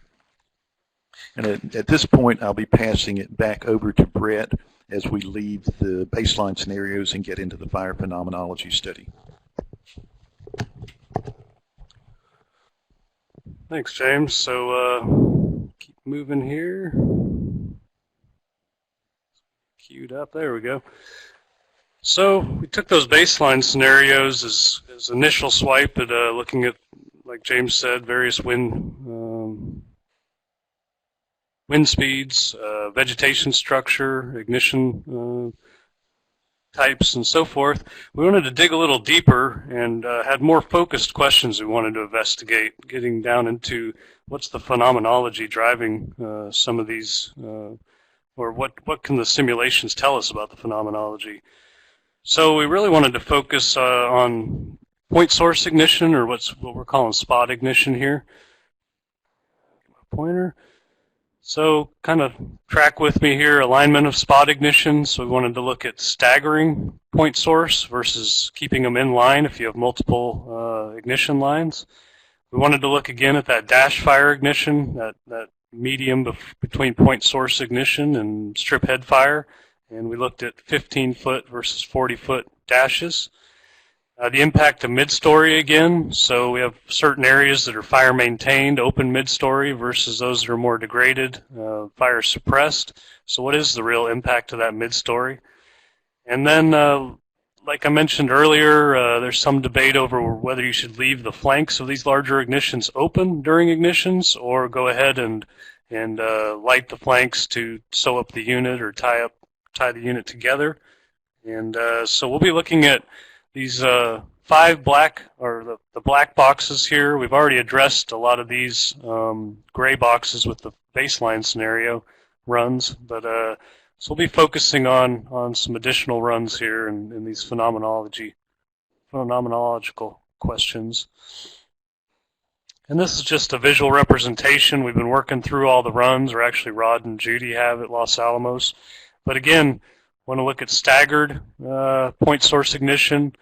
And at this point, I'll be passing it back over to Brett as we leave the baseline scenarios and get into the fire phenomenology study. Thanks, James. So keep moving here. Queued up. There we go. So we took those baseline scenarios as initial swipe at looking at, like James said, various wind speeds, vegetation structure, ignition types, and so forth. We wanted to dig a little deeper and had more focused questions we wanted to investigate, getting down into what's the phenomenology driving some of these, or what can the simulations tell us about the phenomenology. So we really wanted to focus on point source ignition, or what we're calling spot ignition here. Pointer. So kind of track with me here, alignment of spot ignition. So we wanted to look at staggering point source versus keeping them in line if you have multiple ignition lines. We wanted to look again at that dash fire ignition, that medium between point source ignition and strip head fire. And we looked at 15-foot versus 40-foot dashes. The impact of mid-story again, so we have certain areas that are fire maintained, open mid-story, versus those that are more degraded, fire suppressed. So what is the real impact of that mid-story? And then, like I mentioned earlier, there's some debate over whether you should leave the flanks of these larger ignitions open during ignitions, or go ahead and light the flanks to sew up the unit or tie the unit together. And so we'll be looking at these 5 black, or the black boxes here. We've already addressed a lot of these gray boxes with the baseline scenario runs, but so we'll be focusing on some additional runs here in these phenomenological questions. And this is just a visual representation. We've been working through all the runs, or actually Rod and Judy have at Los Alamos. But again, want to look at staggered point source ignition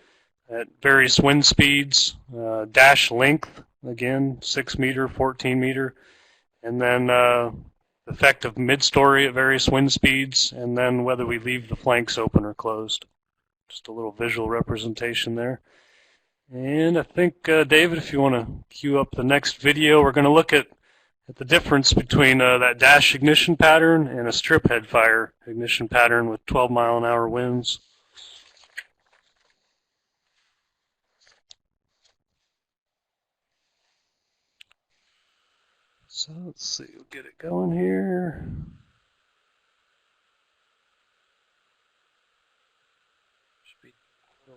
at various wind speeds, dash length, again, 6 meter, 14 meter, and then effect of mid-story at various wind speeds, and then whether we leave the flanks open or closed. Just a little visual representation there. And I think, David, if you want to cue up the next video, we're going to look at the difference between that dash ignition pattern and a strip head fire ignition pattern with 12-mile-an-hour winds. So let's see, we'll get it going here.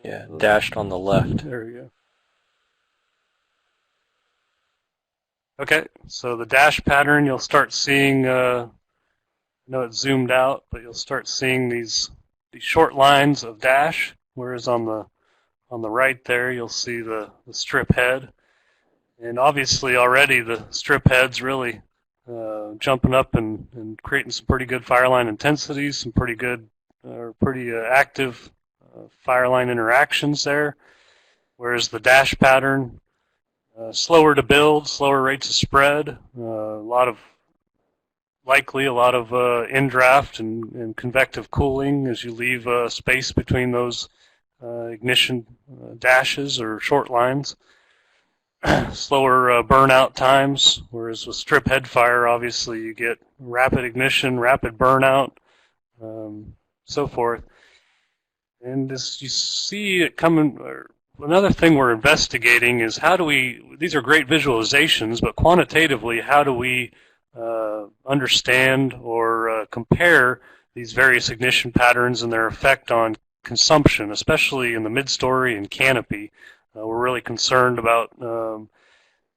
Yeah, dashed on the left. There we go. Okay, so the dash pattern, you'll start seeing, I know it's zoomed out, but you'll start seeing these short lines of dash, whereas on the right there, you'll see the strip head. And obviously already the strip head's really jumping up and creating some pretty good fireline intensities, some pretty good, pretty active fireline interactions there. Whereas the dash pattern, slower to build, slower rates of spread, likely a lot of in-draft and convective cooling as you leave space between those ignition dashes or short lines. Slower burnout times, whereas with strip head fire, obviously you get rapid ignition, rapid burnout, so forth. And as you see it coming, another thing we're investigating is how do we, these are great visualizations, but quantitatively, how do we understand or compare these various ignition patterns and their effect on consumption, especially in the mid-story and canopy. We're really concerned about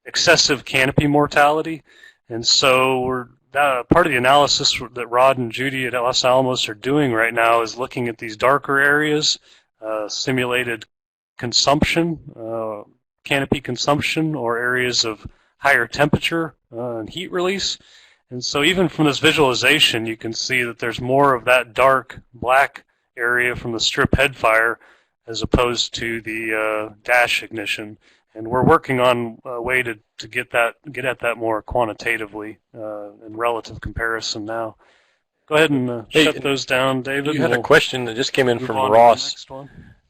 excessive canopy mortality, and so we're part of the analysis that Rod and Judy at Los Alamos are doing right now is looking at these darker areas, simulated consumption, canopy consumption, or areas of higher temperature and heat release. And so even from this visualization, you can see that there's more of that dark black area from the strip head fire as opposed to the dash ignition. And we're working on a way to get at that more quantitatively in relative comparison now. Go ahead and shut those down, David. You had a question that just came in from Ross,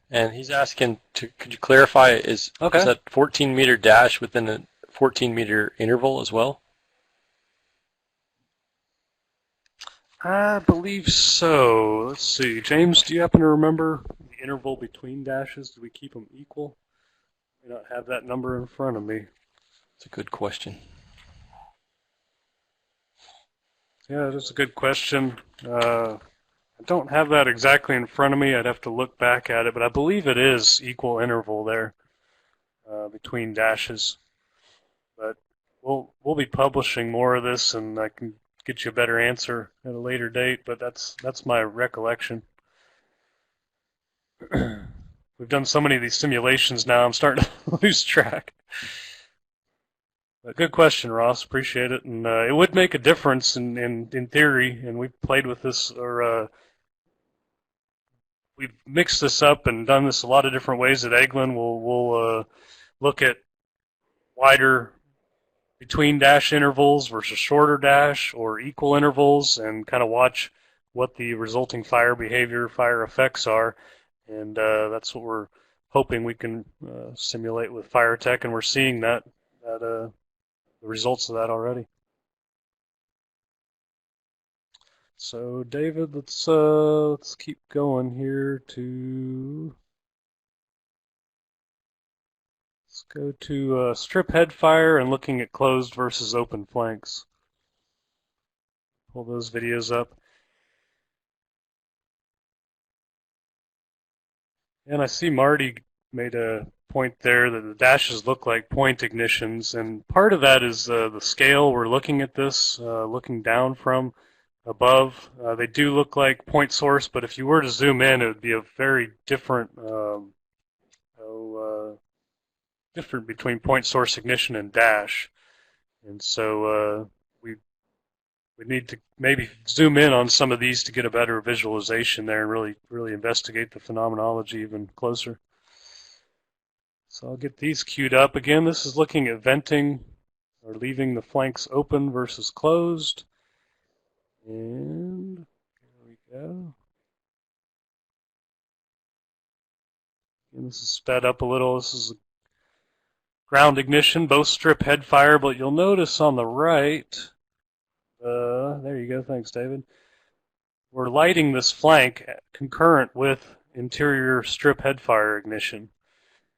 and he's asking, could you clarify, is that 14-meter dash within a 14-meter interval as well? I believe so. Let's see. James, do you happen to remember the interval between dashes? Do we keep them equal? I may not have that number in front of me. It's a good question. Yeah, that's a good question. I don't have that exactly in front of me. I'd have to look back at it, but I believe it is equal interval there between dashes. But we'll be publishing more of this, and I can get you a better answer at a later date, but that's my recollection. We've done so many of these simulations now, I'm starting to lose track. But good question, Ross. Appreciate it. And it would make a difference in theory, and we've played with this, or we've mixed this up and done this a lot of different ways at Eglin. We'll look at wider between dash intervals versus shorter dash or equal intervals, and kind of watch what the resulting fire behavior, fire effects are. And that's what we're hoping we can simulate with Firetech, and we're seeing the results of that already. So David, let's keep going here to. Let's go to strip head fire and looking at closed versus open flanks. Pull those videos up. And I see Marty made a point there that the dashes look like point ignitions, and part of that is the scale we're looking at this, looking down from above. They do look like point source, but if you were to zoom in, it would be a very different different between point source ignition and dash. And so we need to maybe zoom in on some of these to get a better visualization there and really investigate the phenomenology even closer. So I'll get these queued up. Again, this is looking at venting or leaving the flanks open versus closed. And here we go. And this is sped up a little. This is ground ignition, both strip head fire, but you'll notice on the right, there you go, thanks David, we're lighting this flank concurrent with interior strip head fire ignition.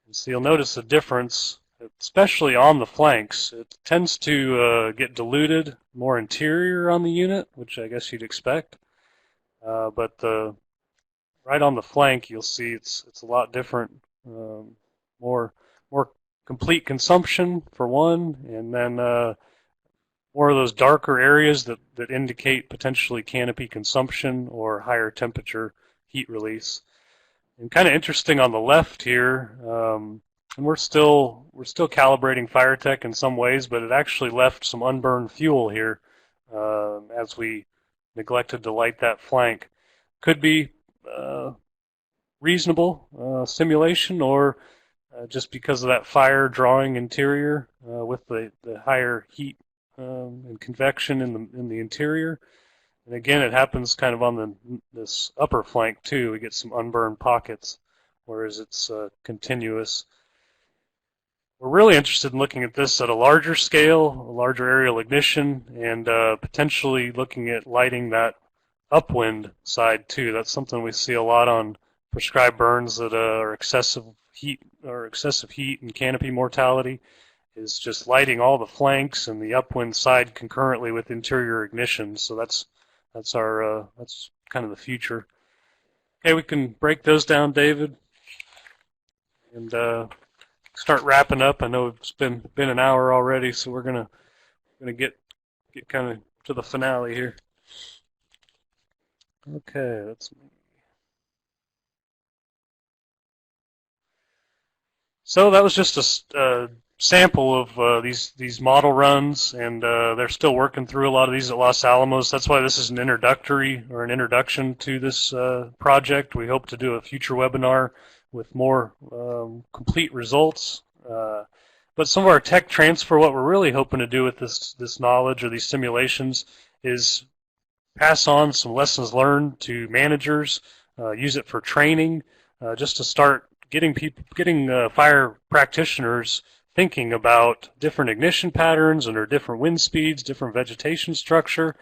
And so you'll notice a difference, especially on the flanks. It tends to get diluted more interior on the unit, which I guess you'd expect. But right on the flank, you'll see it's a lot different, more complete consumption for one, and then more of those darker areas that indicate potentially canopy consumption or higher temperature heat release. And kind of interesting on the left here, and we're still calibrating Firetech in some ways, but it actually left some unburned fuel here as we neglected to light that flank. Could be reasonable simulation, or just because of that fire drawing interior with the higher heat and convection in the interior. And again, it happens kind of on this upper flank too. We get some unburned pockets, whereas it's continuous. We're really interested in looking at this at a larger scale, a larger aerial ignition, and potentially looking at lighting that upwind side too. That's something we see a lot on prescribed burns that are excessive heat and canopy mortality, is just lighting all the flanks and the upwind side concurrently with interior ignition. So that's kind of the future. Okay, we can break those down, David, and start wrapping up. I know it's been an hour already, so we're gonna get kind of to the finale here. Okay, that's me. So that was just a sample of these model runs, and they're still working through a lot of these at Los Alamos. That's why this is an introduction to this project. We hope to do a future webinar with more complete results. But some of our tech transfer, what we're really hoping to do with this knowledge or these simulations is pass on some lessons learned to managers, use it for training, just to start getting fire practitioners thinking about different ignition patterns under different wind speeds, different vegetation structure.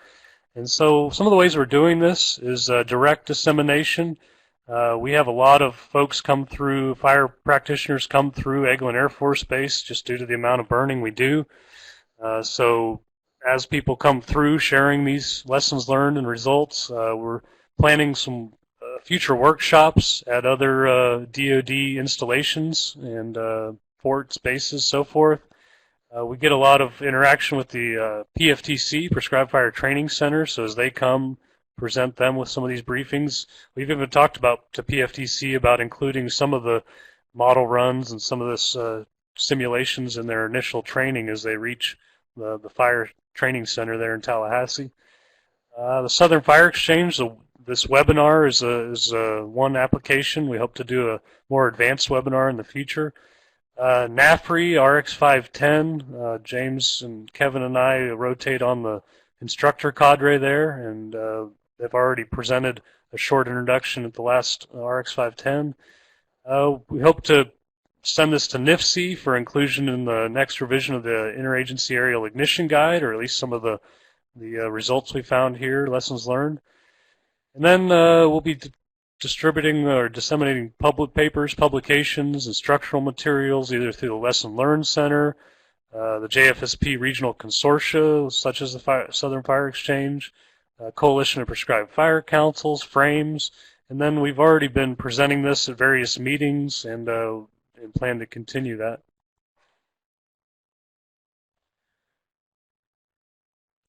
And so some of the ways we're doing this is direct dissemination. We have a lot of folks fire practitioners come through Eglin Air Force Base just due to the amount of burning we do. So as people come through sharing these lessons learned and results, we're planning some future workshops at other DoD installations and forts, bases, so forth. We get a lot of interaction with the PFTC, Prescribed Fire Training Center, so as they come, present them with some of these briefings. We've even talked to PFTC about including some of the model runs and some of this simulations in their initial training as they reach the Fire Training Center there in Tallahassee. The Southern Fire Exchange, this webinar is one application. We hope to do a more advanced webinar in the future. NAFRI, RX 510, James and Kevin and I rotate on the instructor cadre there, and they've already presented a short introduction at the last RX 510. We hope to send this to NIFC for inclusion in the next revision of the Interagency Aerial Ignition Guide, or at least some of the results we found here, lessons learned. And then we'll be distributing or disseminating publications, instructional materials, either through the Lesson Learned Center, the JFSP regional consortia, such as the Southern Fire Exchange, Coalition of Prescribed Fire Councils, frames, and then we've already been presenting this at various meetings and plan to continue that.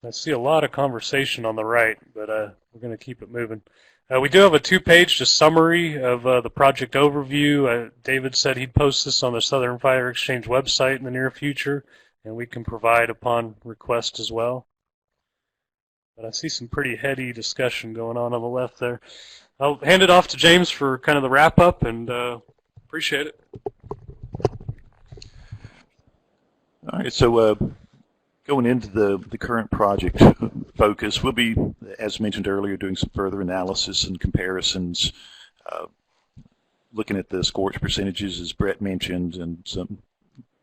I see a lot of conversation on the right, but we're going to keep it moving. We do have a two-page just summary of the project overview. David said he'd post this on the Southern Fire Exchange website in the near future, and we can provide upon request as well. But I see some pretty heady discussion going on the left there. I'll hand it off to James for kind of the wrap-up, and appreciate it. All right, so going into the current project focus, we'll be, as mentioned earlier, doing some further analysis and comparisons, looking at the scorch percentages, as Brett mentioned, and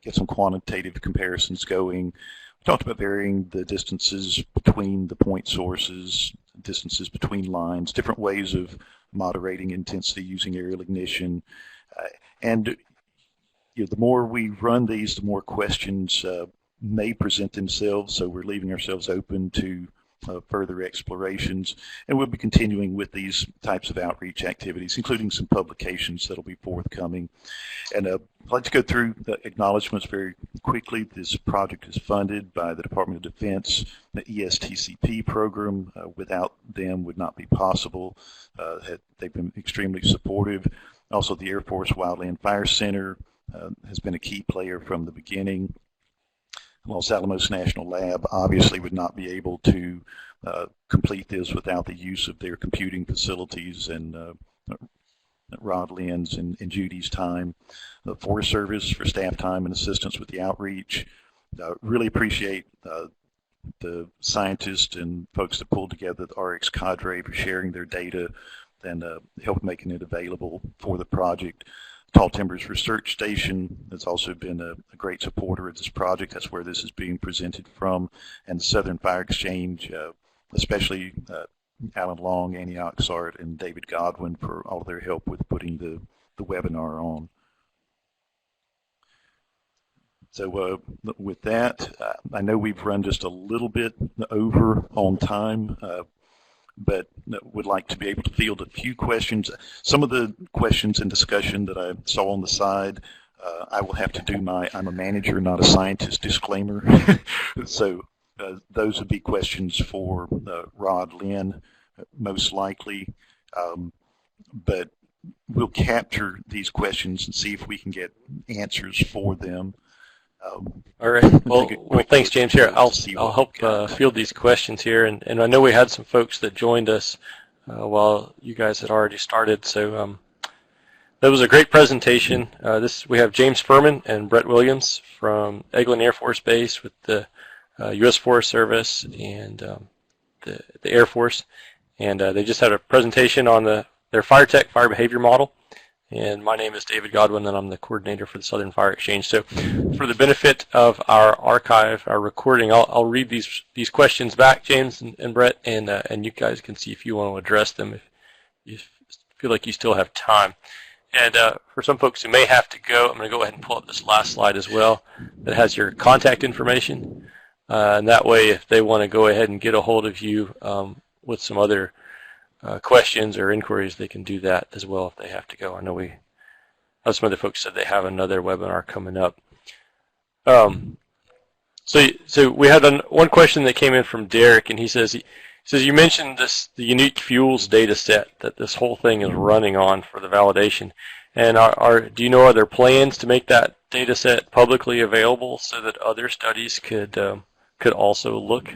get some quantitative comparisons going. We talked about varying the distances between the point sources, distances between lines, different ways of moderating intensity using aerial ignition, and the more we run these, the more questions may present themselves, so we're leaving ourselves open to further explorations, and we'll be continuing with these types of outreach activities, including some publications that'll be forthcoming. And I'd like to go through the acknowledgments very quickly. This project is funded by the Department of Defense, the ESTCP program. Without them would not be possible. They've been extremely supportive. Also the Air Force Wildland Fire Center, has been a key player from the beginning. Los Alamos National Lab obviously would not be able to complete this without the use of their computing facilities and Rod Lynn's and Judy's time. The Forest Service for staff time and assistance with the outreach. Really appreciate the scientists and folks that pulled together the RX Cadre for sharing their data and help making it available for the project. Tall Timbers Research Station has also been a great supporter of this project. That's where this is being presented from. And the Southern Fire Exchange, especially Alan Long, Annie Oxart, and David Godwin for all of their help with putting the webinar on. So with that, I know we've run just a little bit over on time, but would like to be able to field a few questions. Some of the questions and discussion that I saw on the side, I will have to do my I'm a manager, not a scientist disclaimer. So those would be questions for Rod Lynn, most likely. But we'll capture these questions and see if we can get answers for them. All right. Well, thanks, James. Here, I'll help field these questions here, and I know we had some folks that joined us while you guys had already started. So that was a great presentation. We have James Furman and Brett Williams from Eglin Air Force Base with the U.S. Forest Service and the Air Force, and they just had a presentation on their Firetech fire behavior model. And my name is David Godwin, and I'm the coordinator for the Southern Fire Exchange. So for the benefit of our archive, our recording, I'll read these questions back, James and Brett, and you guys can see if you want to address them if you feel like you still have time. And for some folks who may have to go, I'm going to go ahead and pull up this last slide as well that has your contact information. And that way, if they want to go ahead and get a hold of you with some other questions or inquiries, they can do that as well if they have to go. I know some other folks said they have another webinar coming up. So we had one question that came in from Derek, and he says you mentioned the unique fuels data set that this whole thing is running on for the validation, and do you know, are there plans to make that data set publicly available so that other studies could also look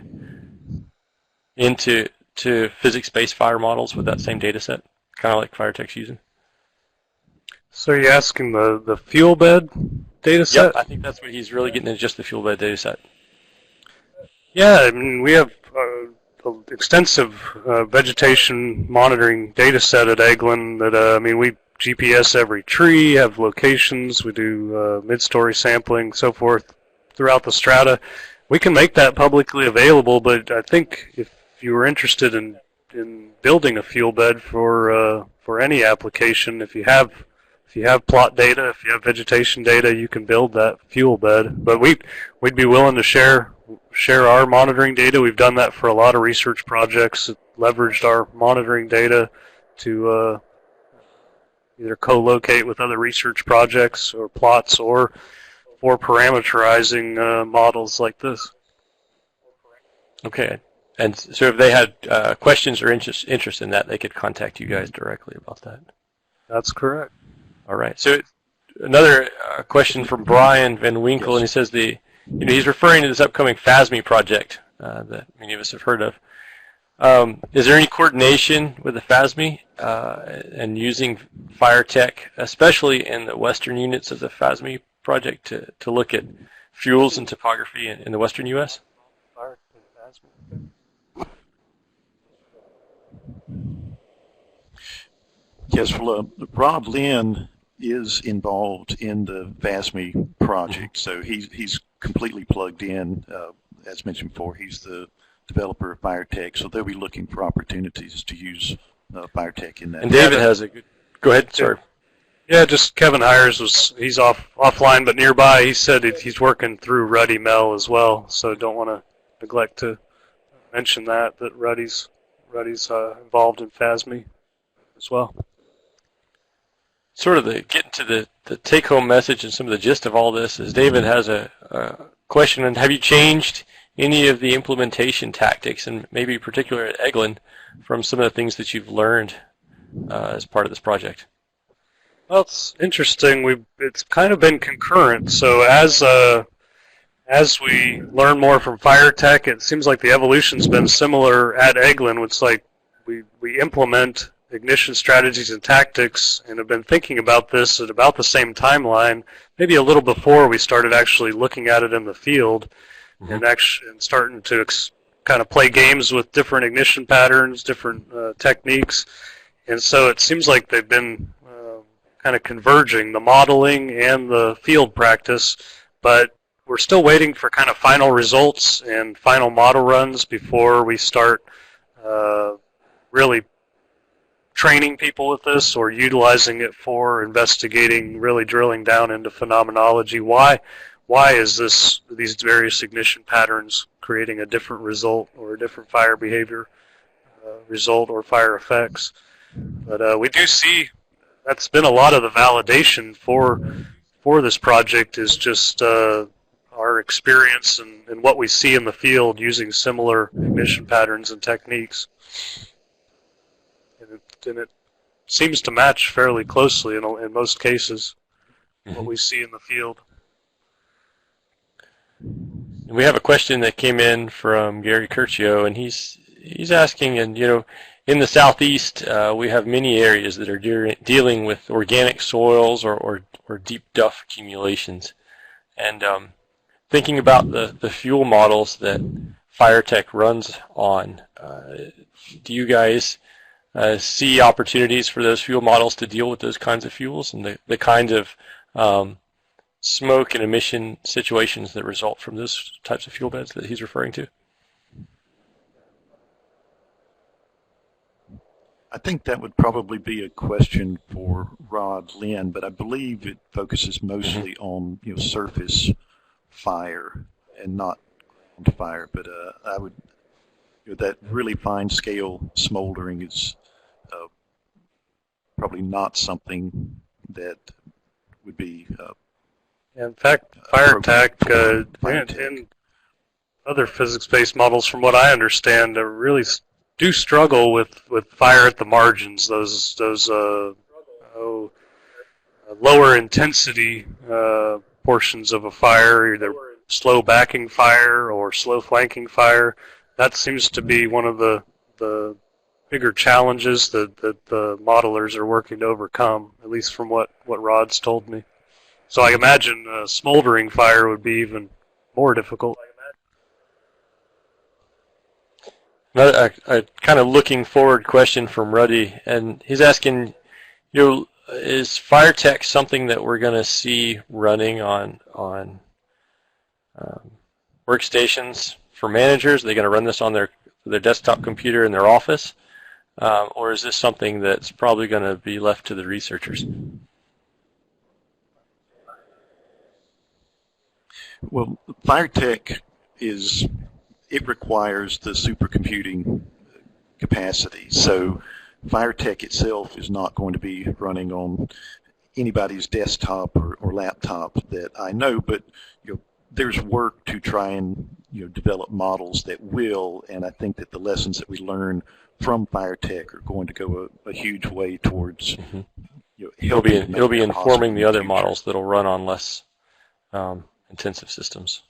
into physics-based fire models with that same data set, kind of like Firetech's using? So you're asking the fuel bed data set? Yep, I think that's what he's really getting at, just the fuel bed data set. Yeah, I mean, we have an extensive vegetation monitoring data set at Eglin that, we GPS every tree, have locations, we do mid-story sampling, so forth, throughout the strata. We can make that publicly available, but I think if you were interested in building a fuel bed for any application, if you have plot data, if you have vegetation data, you can build that fuel bed. But we'd be willing to share our monitoring data. We've done that for a lot of research projects. Leveraged our monitoring data to either co-locate with other research projects or plots, or for parameterizing models like this. Okay. And so if they had questions or interest in that, they could contact you guys directly about that. That's correct. All right. So another question from Brian Van Winkle, and he says he's referring to this upcoming FASME project that many of us have heard of. Is there any coordination with the FASME and using Firetech, especially in the western units of the FASME project, to look at fuels and topography in the western U.S.? Yes, well, Rob Lynn is involved in the FASME project, so he's completely plugged in. As mentioned before, he's the developer of Firetech, so they'll be looking for opportunities to use Firetech in that. And David has a good. Go ahead, sorry. Yeah, just Kevin Hires he's offline but nearby. He said he's working through Ruddy Mel as well, so don't want to neglect to mention that Ruddy's involved in FASME as well. Sort of getting to the take-home message and some of the gist of all this is David has a question, and have you changed any of the implementation tactics, and maybe particularly at Eglin, from some of the things that you've learned as part of this project? Well, it's interesting. It's kind of been concurrent. So as we learn more from Firetech, it seems like the evolution's been similar at Eglin. It's like we implement ignition strategies and tactics and have been thinking about this at about the same timeline, maybe a little before we started actually looking at it in the field. And starting to kind of play games with different ignition patterns, different techniques. And so it seems like they've been kind of converging, the modeling and the field practice, but we're still waiting for kind of final results and final model runs before we start really training people with this or utilizing it for investigating, really drilling down into phenomenology. Why is these various ignition patterns creating a different result or a different fire behavior result or fire effects? But we do see that's been a lot of the validation for this project is just our experience and what we see in the field using similar ignition patterns and techniques. And it seems to match fairly closely in most cases what we see in the field. We have a question that came in from Gary Curcio, and he's asking, and in the southeast we have many areas that are dealing with organic soils or deep duff accumulations, and thinking about the fuel models that Firetech runs on, do you guys see opportunities for those fuel models to deal with those kinds of fuels and the kind of smoke and emission situations that result from those types of fuel beds that he's referring to? I think that would probably be a question for Rod Lynn, but I believe it focuses mostly on surface fire and not ground fire. But I would that really fine scale smoldering is probably not something that would be. In fact, Firetech and other physics-based models, from what I understand, really do struggle with fire at the margins. Those lower intensity portions of a fire, either slow backing fire or slow flanking fire. That seems to be one of the bigger challenges that the modelers are working to overcome, at least from what Rod's told me. So I imagine smoldering fire would be even more difficult. Another a kind of looking forward question from Ruddy, and he's asking, is Firetech something that we're going to see running on workstations for managers? Are they going to run this on their desktop computer in their office, or is this something that's probably going to be left to the researchers? Well, Firetech it requires the supercomputing capacity. So Firetech itself is not going to be running on anybody's desktop or laptop that I know, but there's work to try and develop models that will, and I think that the lessons that we learn from Firetech are going to go a huge way towards it'll be informing the other models that'll run on less intensive systems.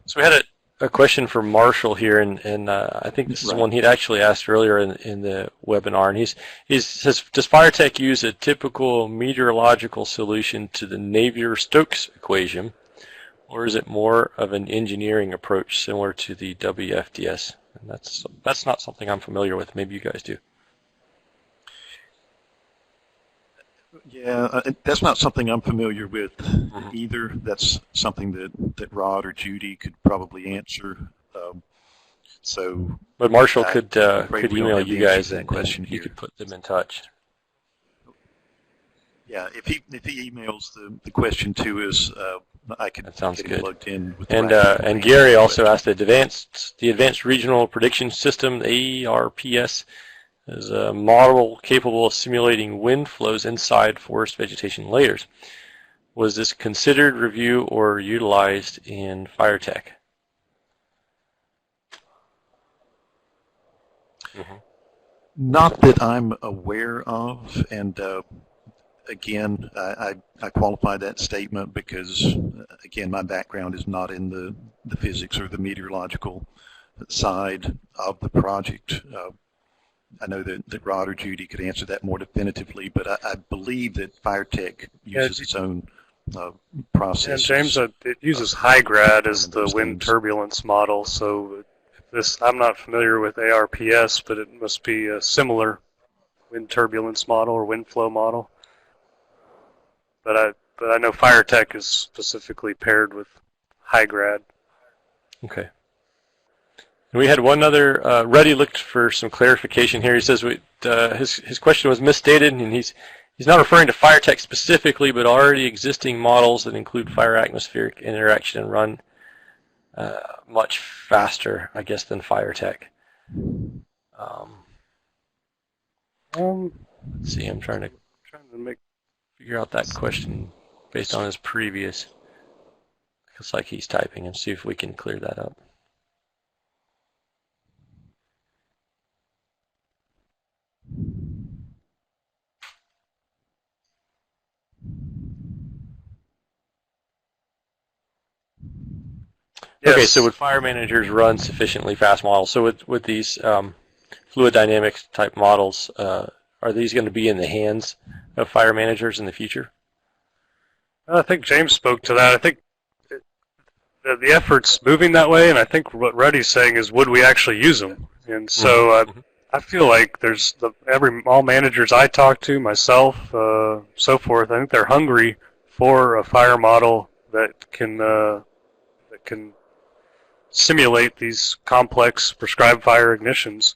So we had a question from Marshall here, and I think this is one he'd actually asked earlier in the webinar, and he says, does Firetech use a typical meteorological solution to the Navier-Stokes equation, or is it more of an engineering approach similar to the WFDS? And that's not something I'm familiar with. Maybe you guys do. Yeah, that's not something I'm familiar with either. That's something that Rod or Judy could probably answer. But Marshall could email you guys that question. You could put them in touch. Yeah, if he emails the question to us, I could that sounds get good. Plugged in. With and Gary also asked the Advanced Regional Prediction System, the ARPS, is a model capable of simulating wind flows inside forest vegetation layers. Was this considered, review, or utilized in Firetech? Not that I'm aware of, and again, I qualify that statement because, again, my background is not in the physics or the meteorological side of the project. I know that Rod or Judy could answer that more definitively, but I believe that Firetech uses its own process. And James, it uses HiGrad as the wind turbulence model, so I'm not familiar with ARPS, but it must be a similar wind turbulence model or wind flow model. But I know Firetech is specifically paired with HiGrad. Okay. And we had one other. Ruddy looked for some clarification here. He says his question was misstated, and he's not referring to Firetech specifically, but already existing models that include fire-atmospheric interaction and run much faster, I guess, than Firetech. Let's see. I'm trying to figure out that question based on his previous. Looks like he's typing, and see if we can clear that up. Yes. Okay, so would fire managers run sufficiently fast models? So with these fluid dynamics type models, are these going to be in the hands of fire managers in the future? I think James spoke to that. I think the effort's moving that way, and I think what Ruddy's saying is, would we actually use them? And so I feel like there's all managers I talk to, myself, so forth, I think they're hungry for a fire model that can simulate these complex prescribed fire ignitions.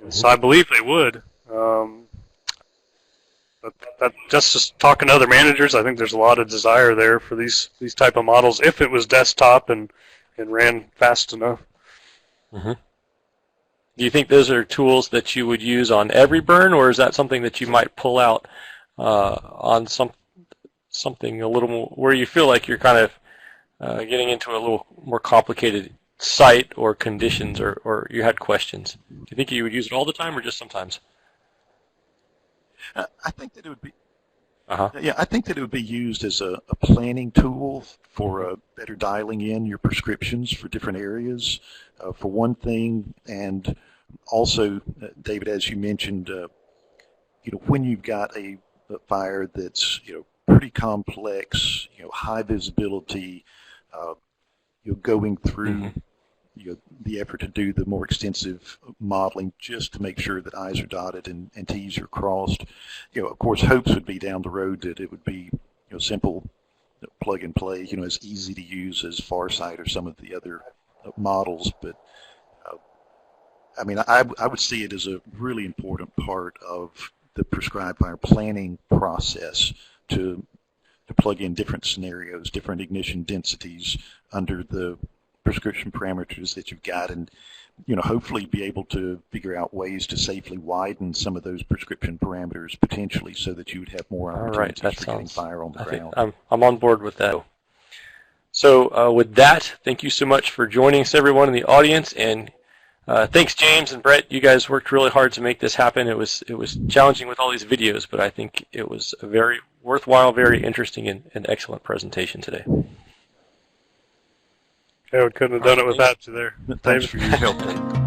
And so I believe they would. But just talking to other managers, I think there's a lot of desire there for these type of models if it was desktop and ran fast enough. Mm-hmm. Do you think those are tools that you would use on every burn, or is that something that you might pull out on something a little more where you feel like you're kind of getting into a little more complicated site or conditions, or you had questions? Do you think you would use it all the time or just sometimes? I think that it would be. Yeah, I think that it would be used as a planning tool for better dialing in your prescriptions for different areas, for one thing, and also, David, as you mentioned, when you've got a fire that's pretty complex, high visibility, going through the effort to do the more extensive modeling just to make sure that I's are dotted and T's are crossed. Of course, hopes would be down the road that it would be simple plug and play, as easy to use as Farsight or some of the other models. But I mean, I would see it as a really important part of the prescribed fire planning process to plug in different scenarios, different ignition densities under the prescription parameters that you've got, and hopefully be able to figure out ways to safely widen some of those prescription parameters potentially, so that you would have more opportunities for getting fire on the ground. I'm on board with that. So with that, thank you so much for joining us, everyone in the audience, and thanks James and Brett. You guys worked really hard to make this happen. It was challenging with all these videos, but I think it was a very worthwhile, very interesting, and excellent presentation today. Yeah, we couldn't have done it without you there. Thanks for your help, Dave.